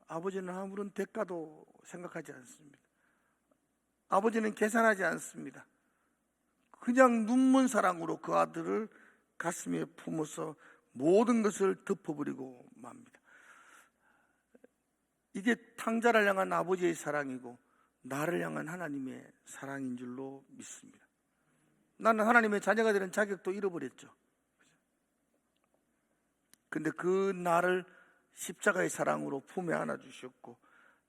아버지는 아무런 대가도 생각하지 않습니다. 아버지는 계산하지 않습니다. 그냥 눈먼 사랑으로 그 아들을 가슴에 품어서 모든 것을 덮어버리고 맙니다. 이게 탕자를 향한 아버지의 사랑이고 나를 향한 하나님의 사랑인 줄로 믿습니다. 나는 하나님의 자녀가 되는 자격도 잃어버렸죠. 근데 그 나를 십자가의 사랑으로 품에 안아주셨고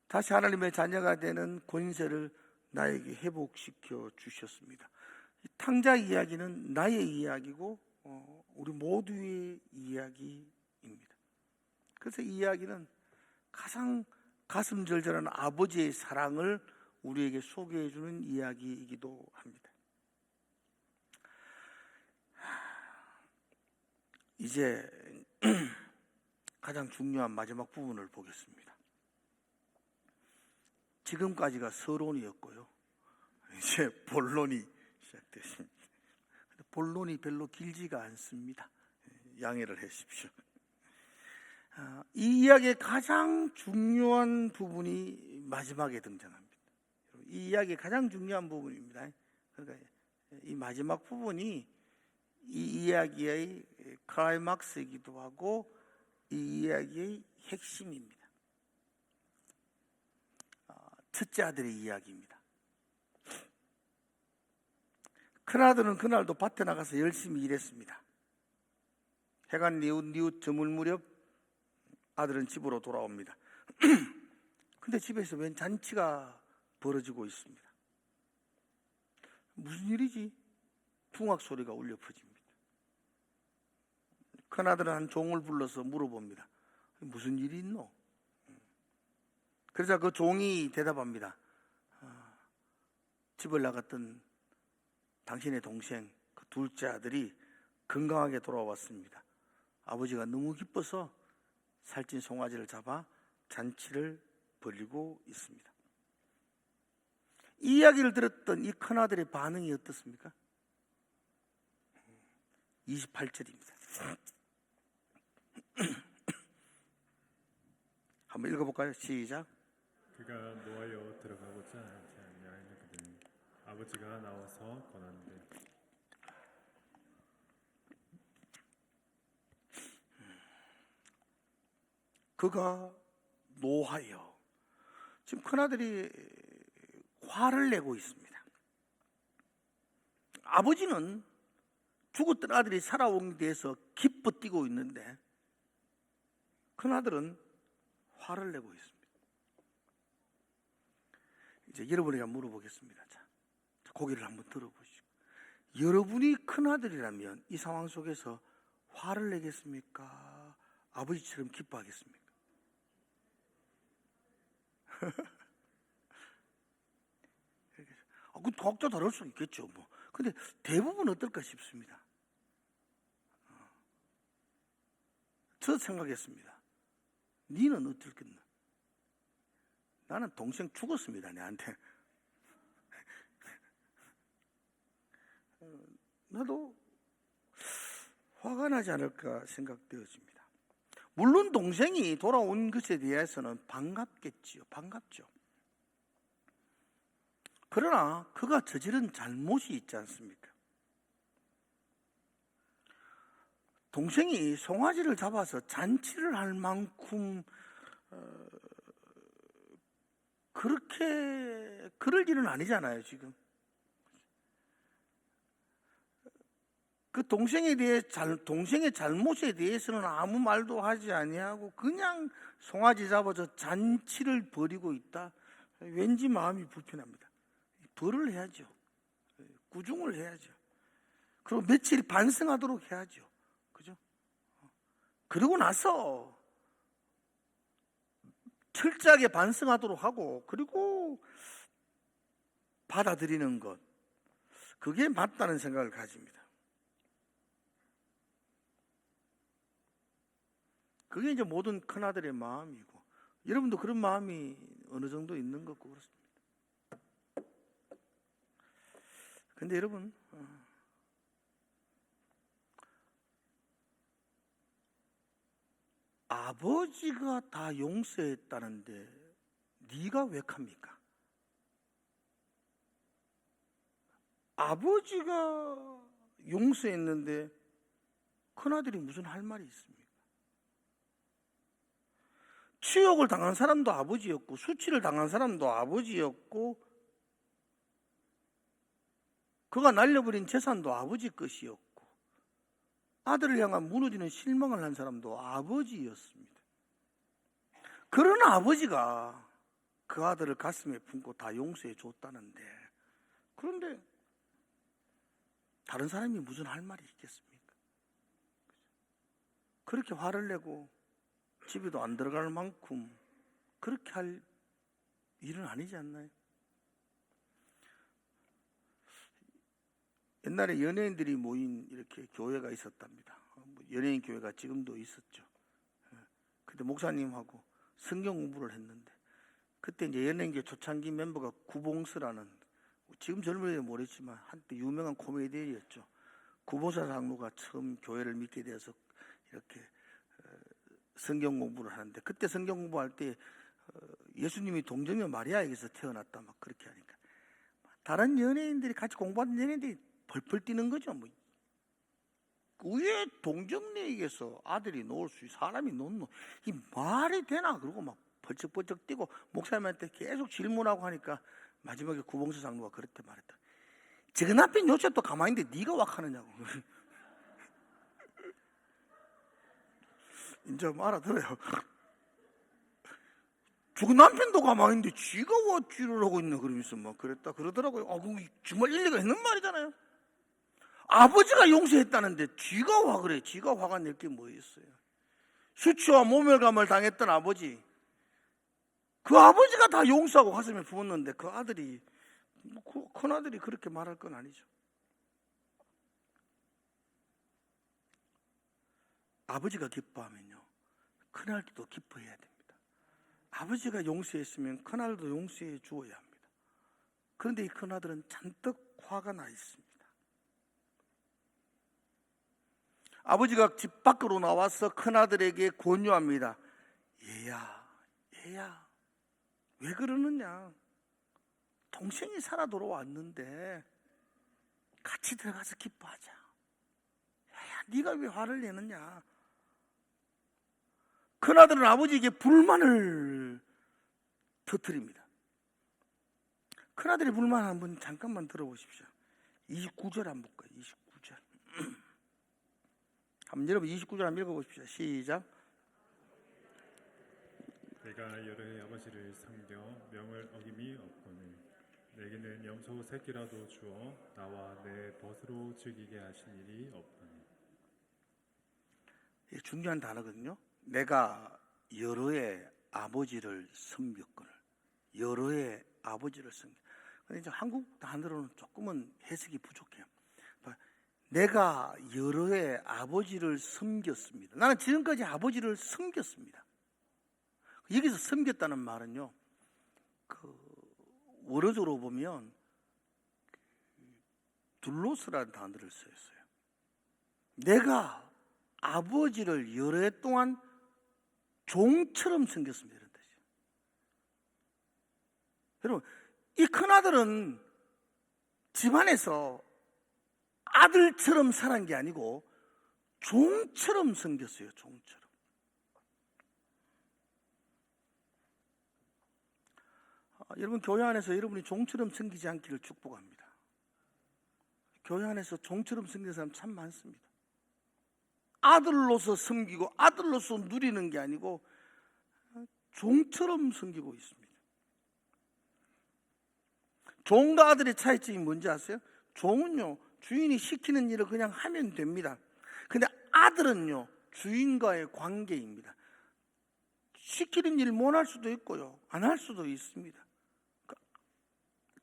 다시 하나님의 자녀가 되는 권세를 나에게 회복시켜 주셨습니다. 이 탕자 이야기는 나의 이야기고 우리 모두의 이야기입니다. 그래서 이 이야기는 가장 가슴 절절한 아버지의 사랑을 우리에게 소개해 주는 이야기이기도 합니다. 이제 가장 중요한 마지막 부분을 보겠습니다. 지금까지가 서론이었고요. 이제 본론이 시작됐습니다. 본론이 별로 길지가 않습니다. 양해를 하십시오. 이 이야기의 가장 중요한 부분이 마지막에 등장합니다. 이 이야기의 가장 중요한 부분입니다. 그러니까 이 마지막 부분이 이 이야기의 클라이막스이기도 하고 이 이야기의 핵심입니다. 첫째 아들의 이야기입니다. 큰아들은 그날도 밭에 나가서 열심히 일했습니다. 해가 뉘웃뉘웃 저물 무렵 아들은 집으로 돌아옵니다. 근데 집에서 웬 잔치가 벌어지고 있습니다. 무슨 일이지? 붕악 소리가 울려 퍼집니다. 큰아들은 한 종을 불러서 물어봅니다. 무슨 일이 있노? 그러자 그 종이 대답합니다. 집을 나갔던 당신의 동생 그 둘째 아들이 건강하게 돌아왔습니다. 아버지가 너무 기뻐서 살찐 송아지를 잡아 잔치를 벌이고 있습니다. 이 이야기를 들었던 이 큰아들의 반응이 어떻습니까? 28절입니다. 한번 읽어볼까요? 시작. 그가 노하여 들어가고자 하지 아니하거든 아버지가 나와서 권하는데 그가 노하여 지금 큰아들이 화를 내고 있습니다. 아버지는 죽었던 아들이 살아온 데에서 기뻐 뛰고 있는데 큰아들은 화를 내고 있습니다. 이제 여러분에게 물어보겠습니다. 자, 고개를 한번 들어보시고 여러분이 큰아들이라면 이 상황 속에서 화를 내겠습니까? 아버지처럼 기뻐하겠습니까? 그 각자 다를 수 있겠죠. 뭐. 근데 대부분 어떨까 싶습니다. 저 생각했습니다. 니는 어떨겠나? 나는 동생 죽었습니다, 내한테. 나도 화가 나지 않을까 생각되어집니다. 물론 동생이 돌아온 것에 대해서는 반갑겠지요. 반갑죠. 그러나 그가 저지른 잘못이 있지 않습니까? 동생이 송아지를 잡아서 잔치를 할 만큼 그렇게 그럴 일은 아니잖아요, 지금. 그 동생의 잘못에 대해서는 아무 말도 하지 아니하고 그냥 송아지 잡아서 잔치를 벌이고 있다. 왠지 마음이 불편합니다. 벌을 해야죠. 구중을 해야죠. 그리고 며칠 반성하도록 해야죠. 그죠? 그러고 나서 철저하게 반성하도록 하고 그리고 받아들이는 것, 그게 맞다는 생각을 가집니다. 그게 이제 모든 큰아들의 마음이고, 여러분도 그런 마음이 어느 정도 있는 것 같고 그렇습니다. 근데 여러분, 아버지가 다 용서했다는데 네가 왜 합니까? 아버지가 용서했는데 큰아들이 무슨 할 말이 있습니까? 치욕을 당한 사람도 아버지였고 수치를 당한 사람도 아버지였고 그가 날려버린 재산도 아버지 것이었고 아들을 향한 무너지는 실망을 한 사람도 아버지였습니다. 그런 아버지가 그 아들을 가슴에 품고 다 용서해 줬다는데, 그런데 다른 사람이 무슨 할 말이 있겠습니까? 그렇게 화를 내고 집에도 안 들어갈 만큼 그렇게 할 일은 아니지 않나요? 옛날에 연예인들이 모인 이렇게 교회가 있었답니다. 연예인 교회가 지금도 있었죠. 그때 목사님하고 성경 공부를 했는데, 그때 이제 연예인교회 초창기 멤버가 구봉서라는, 지금 젊은이들 모르지만 한때 유명한 코미디언이었죠. 구봉서 장로가 처음 교회를 믿게 되어서 이렇게 성경 공부를 하는데, 그때 성경 공부할 때 예수님이 동정녀 마리아에게서 태어났다 막 그렇게 하니까 다른 연예인들이 같이 공부하는 연예인들이 벌벌 뛰는 거죠. 뭐. 왜 동정녀에게서 아들이 놓을 수 있어? 사람이 놓노? 이 말이 되나? 그러고 막 벌쩍벌쩍 뛰고 목사님한테 계속 질문하고 하니까 마지막에 구봉서 장로가 그렇게 말했다. 지금 앞에 요새 또 가만히 있는데 네가 왁하느냐고. 이제 알아들어요. 죽은 남편도 가만히 있는데 쥐가 와 쥐를 하고 있네 그러면서 막 그랬다 그러더라고요. 그거 정말 일리가 있는 말이잖아요. 아버지가 용서했다는데 쥐가 화 그래. 쥐가 화가 낼 게 뭐 있어요. 수치와 모멸감을 당했던 아버지, 그 아버지가 다 용서하고 가슴에 부었는데 그 아들이, 큰 아들이 그렇게 말할 건 아니죠. 아버지가 기뻐하면요, 큰아들도 기뻐해야 됩니다. 아버지가 용서했으면 큰아들도 용서해 주어야 합니다. 그런데 이 큰아들은 잔뜩 화가 나 있습니다. 아버지가 집 밖으로 나와서 큰아들에게 권유합니다. 얘야, 왜 그러느냐? 동생이 살아 돌아왔는데 같이 들어가서 기뻐하자. 얘야, 네가 왜 화를 내느냐? 큰아들은 아버지에게 불만을 터뜨립니다. 큰아들의 불만 한번 잠깐만 들어보십시오. 29절 한번 볼까요? 29절. 한번 여러분 29절 한번 읽어보십시오. 시작. 내가 여러 해 아버지를 섬겨 명을 어김이 없거늘 내게는 염소 새끼라도 주어 나와 내 벗으로 즐기게 하신 일이 없거늘. 이게 중요한 단어거든요. 내가 여러 해 아버지를 섬겼거늘. 여러 해 아버지를 섬겨. 근데 이제 한국 단어로는 조금은 해석이 부족해요. 내가 여러 해 아버지를 섬겼습니다. 나는 지금까지 아버지를 섬겼습니다. 여기서 섬겼다는 말은요, 원어적으로 보면 둘로스라는 단어를 쓰였어요. 내가 아버지를 여러 해 동안 종처럼 섬겼습니다. 이런 뜻이에요. 여러분, 이 큰아들은 집안에서 아들처럼 살은 게 아니고 종처럼 섬겼어요. 종처럼. 여러분, 교회 안에서 여러분이 종처럼 섬기지 않기를 축복합니다. 교회 안에서 종처럼 섬기는 사람 참 많습니다. 아들로서 섬기고 아들로서 누리는 게 아니고 종처럼 섬기고 있습니다. 종과 아들의 차이점이 뭔지 아세요? 종은요, 주인이 시키는 일을 그냥 하면 됩니다. 근데 아들은요, 주인과의 관계입니다. 시키는 일 못 할 수도 있고요, 안 할 수도 있습니다.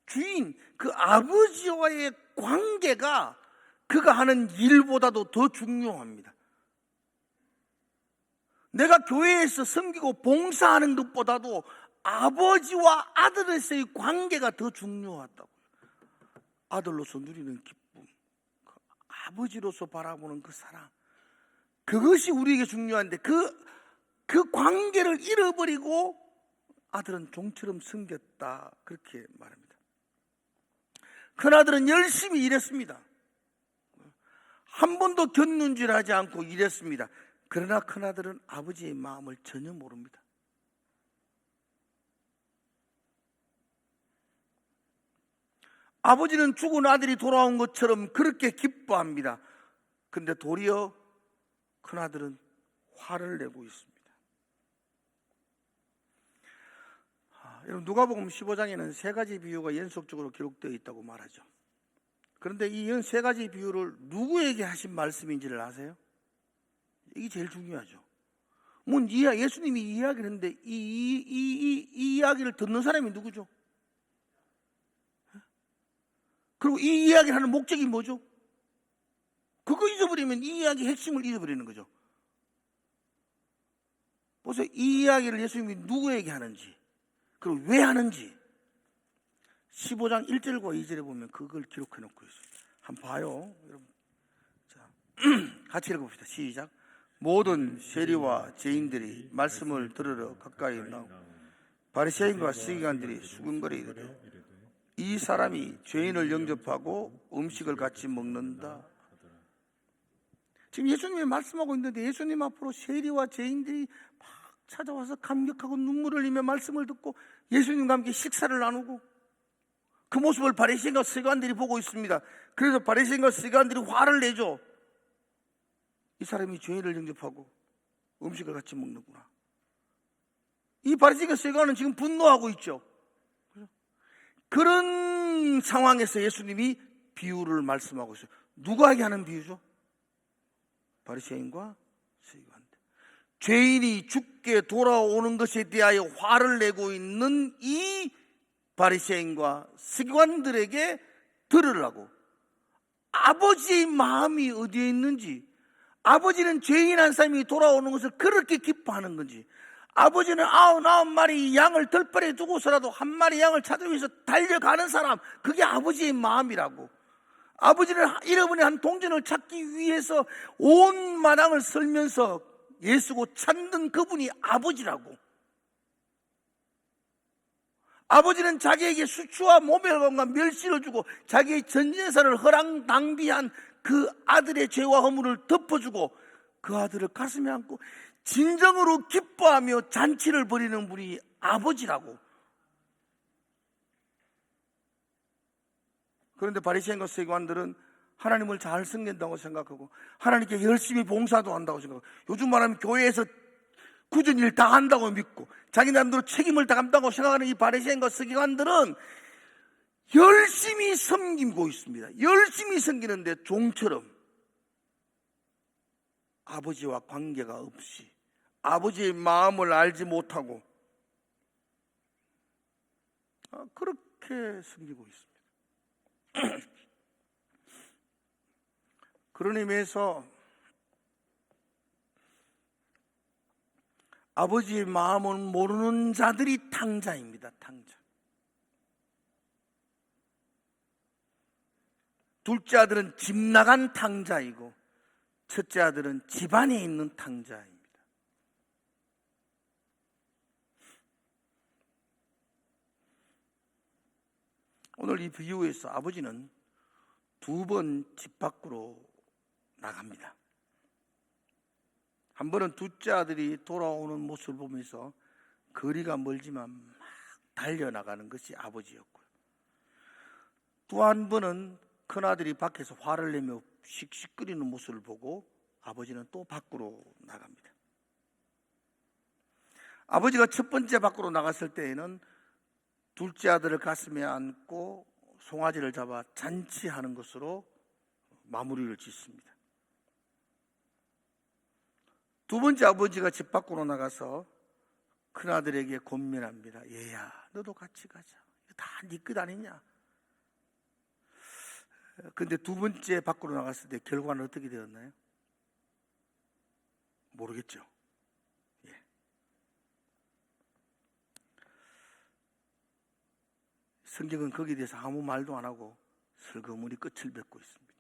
주인, 그 아버지와의 관계가 그가 하는 일보다도 더 중요합니다. 내가 교회에서 섬기고 봉사하는 것보다도 아버지와 아들에서의 관계가 더 중요하다고요. 아들로서 누리는 기쁨, 아버지로서 바라보는 그 사랑, 그것이 우리에게 중요한데 그 관계를 잃어버리고 아들은 종처럼 섬겼다, 그렇게 말합니다. 큰아들은 열심히 일했습니다. 한 번도 견눈질하지 않고 일했습니다. 그러나 큰아들은 아버지의 마음을 전혀 모릅니다. 아버지는 죽은 아들이 돌아온 것처럼 그렇게 기뻐합니다. 그런데 도리어 큰아들은 화를 내고 있습니다. 여러분, 누가복음 15장에는 세 가지 비유가 연속적으로 기록되어 있다고 말하죠. 그런데 이 세 가지 비유를 누구에게 하신 말씀인지를 아세요? 이게 제일 중요하죠. 예수님이 이야기를 했는데 이 이야기를 듣는 사람이 누구죠? 그리고 이 이야기를 하는 목적이 뭐죠? 그거 잊어버리면 이 이야기의 핵심을 잊어버리는 거죠. 보세요. 이 이야기를 예수님이 누구에게 하는지, 그리고 왜 하는지 15장 1절과 2절에 보면 그걸 기록해 놓고 있습니다. 한번 봐요. 여러분, 자, 같이 읽어봅시다. 시작. 모든 세리와 죄인들이 말씀을 들으러 가까이 나오고 바리새인과 서기관들이 수군거려 이르되 이 사람이 죄인을 영접하고 음식을 같이 먹는다. 지금 예수님이 말씀하고 있는데 예수님 앞으로 세리와 죄인들이 막 찾아와서 감격하고 눈물을 흘리며 말씀을 듣고 예수님과 함께 식사를 나누고, 그 모습을 바리새인과 서기관들이 보고 있습니다. 그래서 바리새인과 서기관들이 화를 내죠. 이 사람이 죄인을 영접하고 음식을 같이 먹는구나. 이 바리새인과 서기관은 지금 분노하고 있죠. 그런 상황에서 예수님이 비유를 말씀하고 있어요. 누구에게 하는 비유죠? 바리새인과 서기관들. 죄인이 죽게 돌아오는 것에 대하여 화를 내고 있는 이 바리새인과 서기관들에게 들으라고. 아버지의 마음이 어디에 있는지, 아버지는 죄인 한 사람이 돌아오는 것을 그렇게 기뻐하는 건지, 아버지는 99마리 양을 덜벌에 두고서라도 한 마리 양을 찾기 위해서 달려가는 사람, 그게 아버지의 마음이라고. 아버지는 잃어버린 한 동전을 찾기 위해서 온 마당을 쓸면서 예수고 찾는 그분이 아버지라고. 아버지는 자기에게 수치와 몸의 건강과 멸시를 주고 자기의 전 재산을 허랑낭비한 그 아들의 죄와 허물을 덮어주고 그 아들을 가슴에 안고 진정으로 기뻐하며 잔치를 벌이는 분이 아버지라고. 그런데 바리새인과 서기관들은 하나님을 잘 섬긴다고 생각하고 하나님께 열심히 봉사도 한다고 생각하고, 요즘 말하면 교회에서 굳은 일 다 한다고 믿고 자기 나름대로 책임을 다 감당하고 생각하는 이 바리새인과 서기관들은 열심히 섬기고 있습니다. 열심히 섬기는데 종처럼 아버지와 관계가 없이, 아버지의 마음을 알지 못하고 그렇게 섬기고 있습니다. 그런 의미에서 아버지의 마음을 모르는 자들이 탕자입니다. 탕자. 둘째 아들은 집 나간 탕자이고 첫째 아들은 집안에 있는 탕자입니다. 오늘 이 비유에서 아버지는 2번 집 밖으로 나갑니다. 한 번은 둘째 아들이 돌아오는 모습을 보면서 거리가 멀지만 막 달려나가는 것이 아버지였고요. 또 한 번은 큰아들이 밖에서 화를 내며 씩씩거리는 모습을 보고 아버지는 또 밖으로 나갑니다. 아버지가 첫 번째 밖으로 나갔을 때에는 둘째 아들을 가슴에 안고 송아지를 잡아 잔치하는 것으로 마무리를 짓습니다. 두 번째 아버지가 집 밖으로 나가서 큰아들에게 권면합니다. 얘야, 너도 같이 가자. 이거 다 네 것 아니냐? 근데 두 번째 밖으로 나갔을 때 결과는 어떻게 되었나요? 모르겠죠. 예. 성경은 거기에 대해서 아무 말도 안 하고 슬그머니 끝을 맺고 있습니다.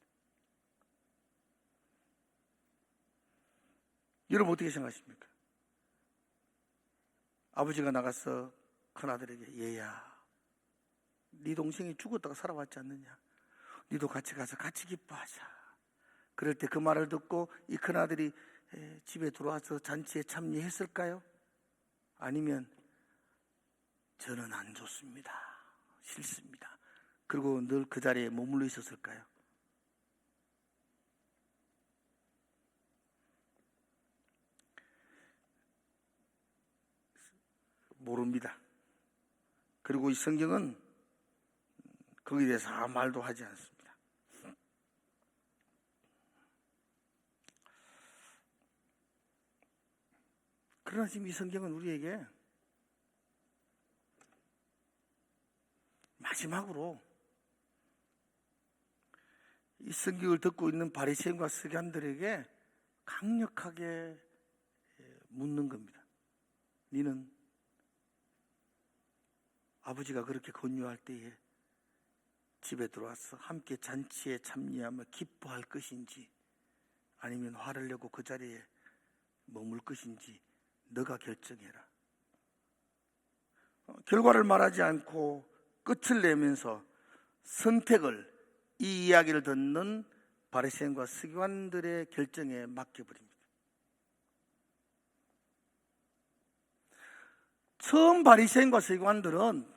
여러분 어떻게 생각하십니까? 아버지가 나가서 큰아들에게 얘야, 네 동생이 죽었다가 살아왔지 않느냐? 니도 같이 가서 같이 기뻐하자. 그럴 때 그 말을 듣고 이 큰아들이 집에 들어와서 잔치에 참여했을까요? 아니면 저는 안 좋습니다, 싫습니다, 그리고 늘 그 자리에 머물러 있었을까요? 모릅니다. 그리고 이 성경은 거기에 대해서 아무 말도 하지 않습니다. 그러나 지금 이 성경은 우리에게 마지막으로 이 성경을 듣고 있는 바리새인과 서기관들에게 강력하게 묻는 겁니다. 너는 아버지가 그렇게 권유할 때에 집에 들어와서 함께 잔치에 참여하며 기뻐할 것인지 아니면 화를 내고 그 자리에 머물 것인지 너가 결정해라. 결과를 말하지 않고 끝을 내면서 선택을, 이 이야기를 듣는 바리새인과 서기관들의 결정에 맡겨버립니다. 처음 바리새인과 서기관들은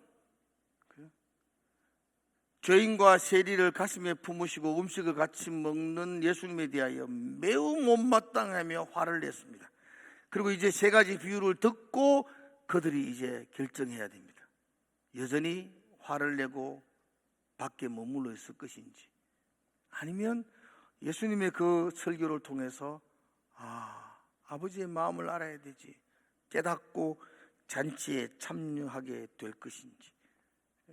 죄인과 세리를 가슴에 품으시고 음식을 같이 먹는 예수님에 대하여 매우 못마땅하며 화를 냈습니다. 그리고 이제 세 가지 비유를 듣고 그들이 이제 결정해야 됩니다. 여전히 화를 내고 밖에 머물러 있을 것인지 아니면 예수님의 그 설교를 통해서 아버지의 마음을 알아야 되지, 깨닫고 잔치에 참여하게 될 것인지,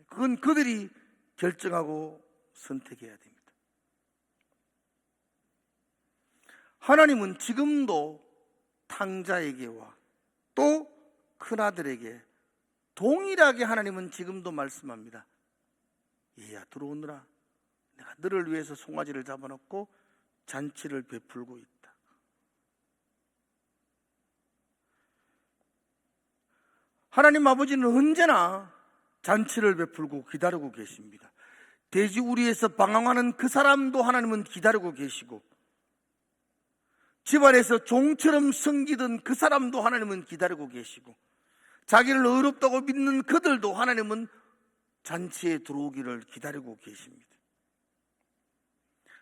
그건 그들이 결정하고 선택해야 됩니다. 하나님은 지금도 탕자에게와 또 큰아들에게 동일하게 하나님은 지금도 말씀합니다. 얘야, 들어오느라. 내가 너를 위해서 송아지를 잡아놓고 잔치를 베풀고 있다. 하나님 아버지는 언제나 잔치를 베풀고 기다리고 계십니다. 돼지우리에서 방황하는 그 사람도 하나님은 기다리고 계시고, 집안에서 종처럼 섬기던 그 사람도 하나님은 기다리고 계시고, 자기를 어렵다고 믿는 그들도 하나님은 잔치에 들어오기를 기다리고 계십니다.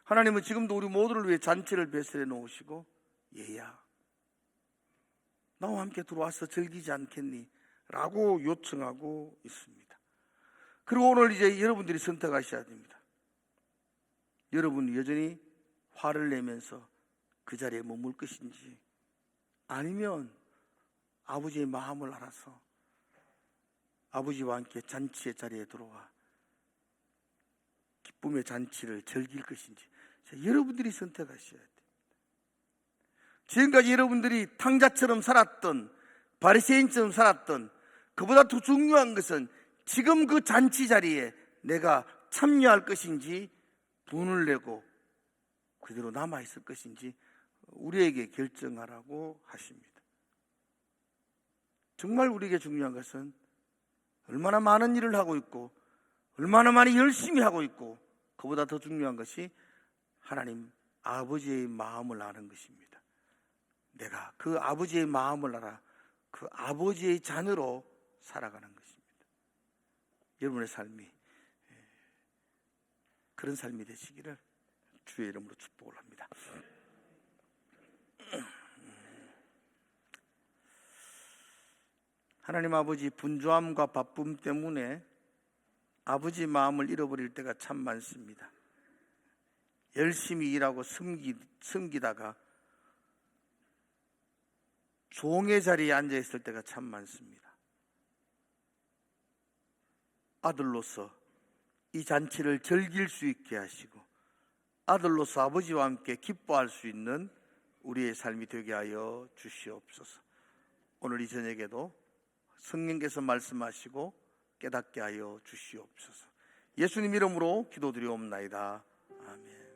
하나님은 지금도 우리 모두를 위해 잔치를 배설해 놓으시고, 얘야, 나와 함께 들어와서 즐기지 않겠니? 라고 요청하고 있습니다. 그리고 오늘 이제 여러분들이 선택하셔야 됩니다. 여러분이 여전히 화를 내면서 그 자리에 머물 것인지 아니면 아버지의 마음을 알아서 아버지와 함께 잔치의 자리에 들어와 기쁨의 잔치를 즐길 것인지 여러분들이 선택하셔야 돼요. 지금까지 여러분들이 탕자처럼 살았던, 바리새인처럼 살았던, 그보다 더 중요한 것은 지금 그 잔치 자리에 내가 참여할 것인지, 돈을 내고 그대로 남아있을 것인지 우리에게 결정하라고 하십니다. 정말 우리에게 중요한 것은 얼마나 많은 일을 하고 있고 얼마나 많이 열심히 하고 있고, 그보다 더 중요한 것이 하나님 아버지의 마음을 아는 것입니다. 내가 그 아버지의 마음을 알아 그 아버지의 자녀로 살아가는 것입니다. 여러분의 삶이 그런 삶이 되시기를 주의 이름으로 축복을 합니다. 하나님 아버지, 분주함과 바쁨 때문에 아버지 마음을 잃어버릴 때가 참 많습니다. 열심히 일하고 섬기다가 종의 자리에 앉아 있을 때가 참 많습니다. 아들로서 이 잔치를 즐길 수 있게 하시고 아들로서 아버지와 함께 기뻐할 수 있는 우리의 삶이 되게 하여 주시옵소서. 오늘 이 저녁에도 성령께서 말씀하시고 깨닫게 하여 주시옵소서. 예수님 이름으로 기도드리옵나이다. 아멘.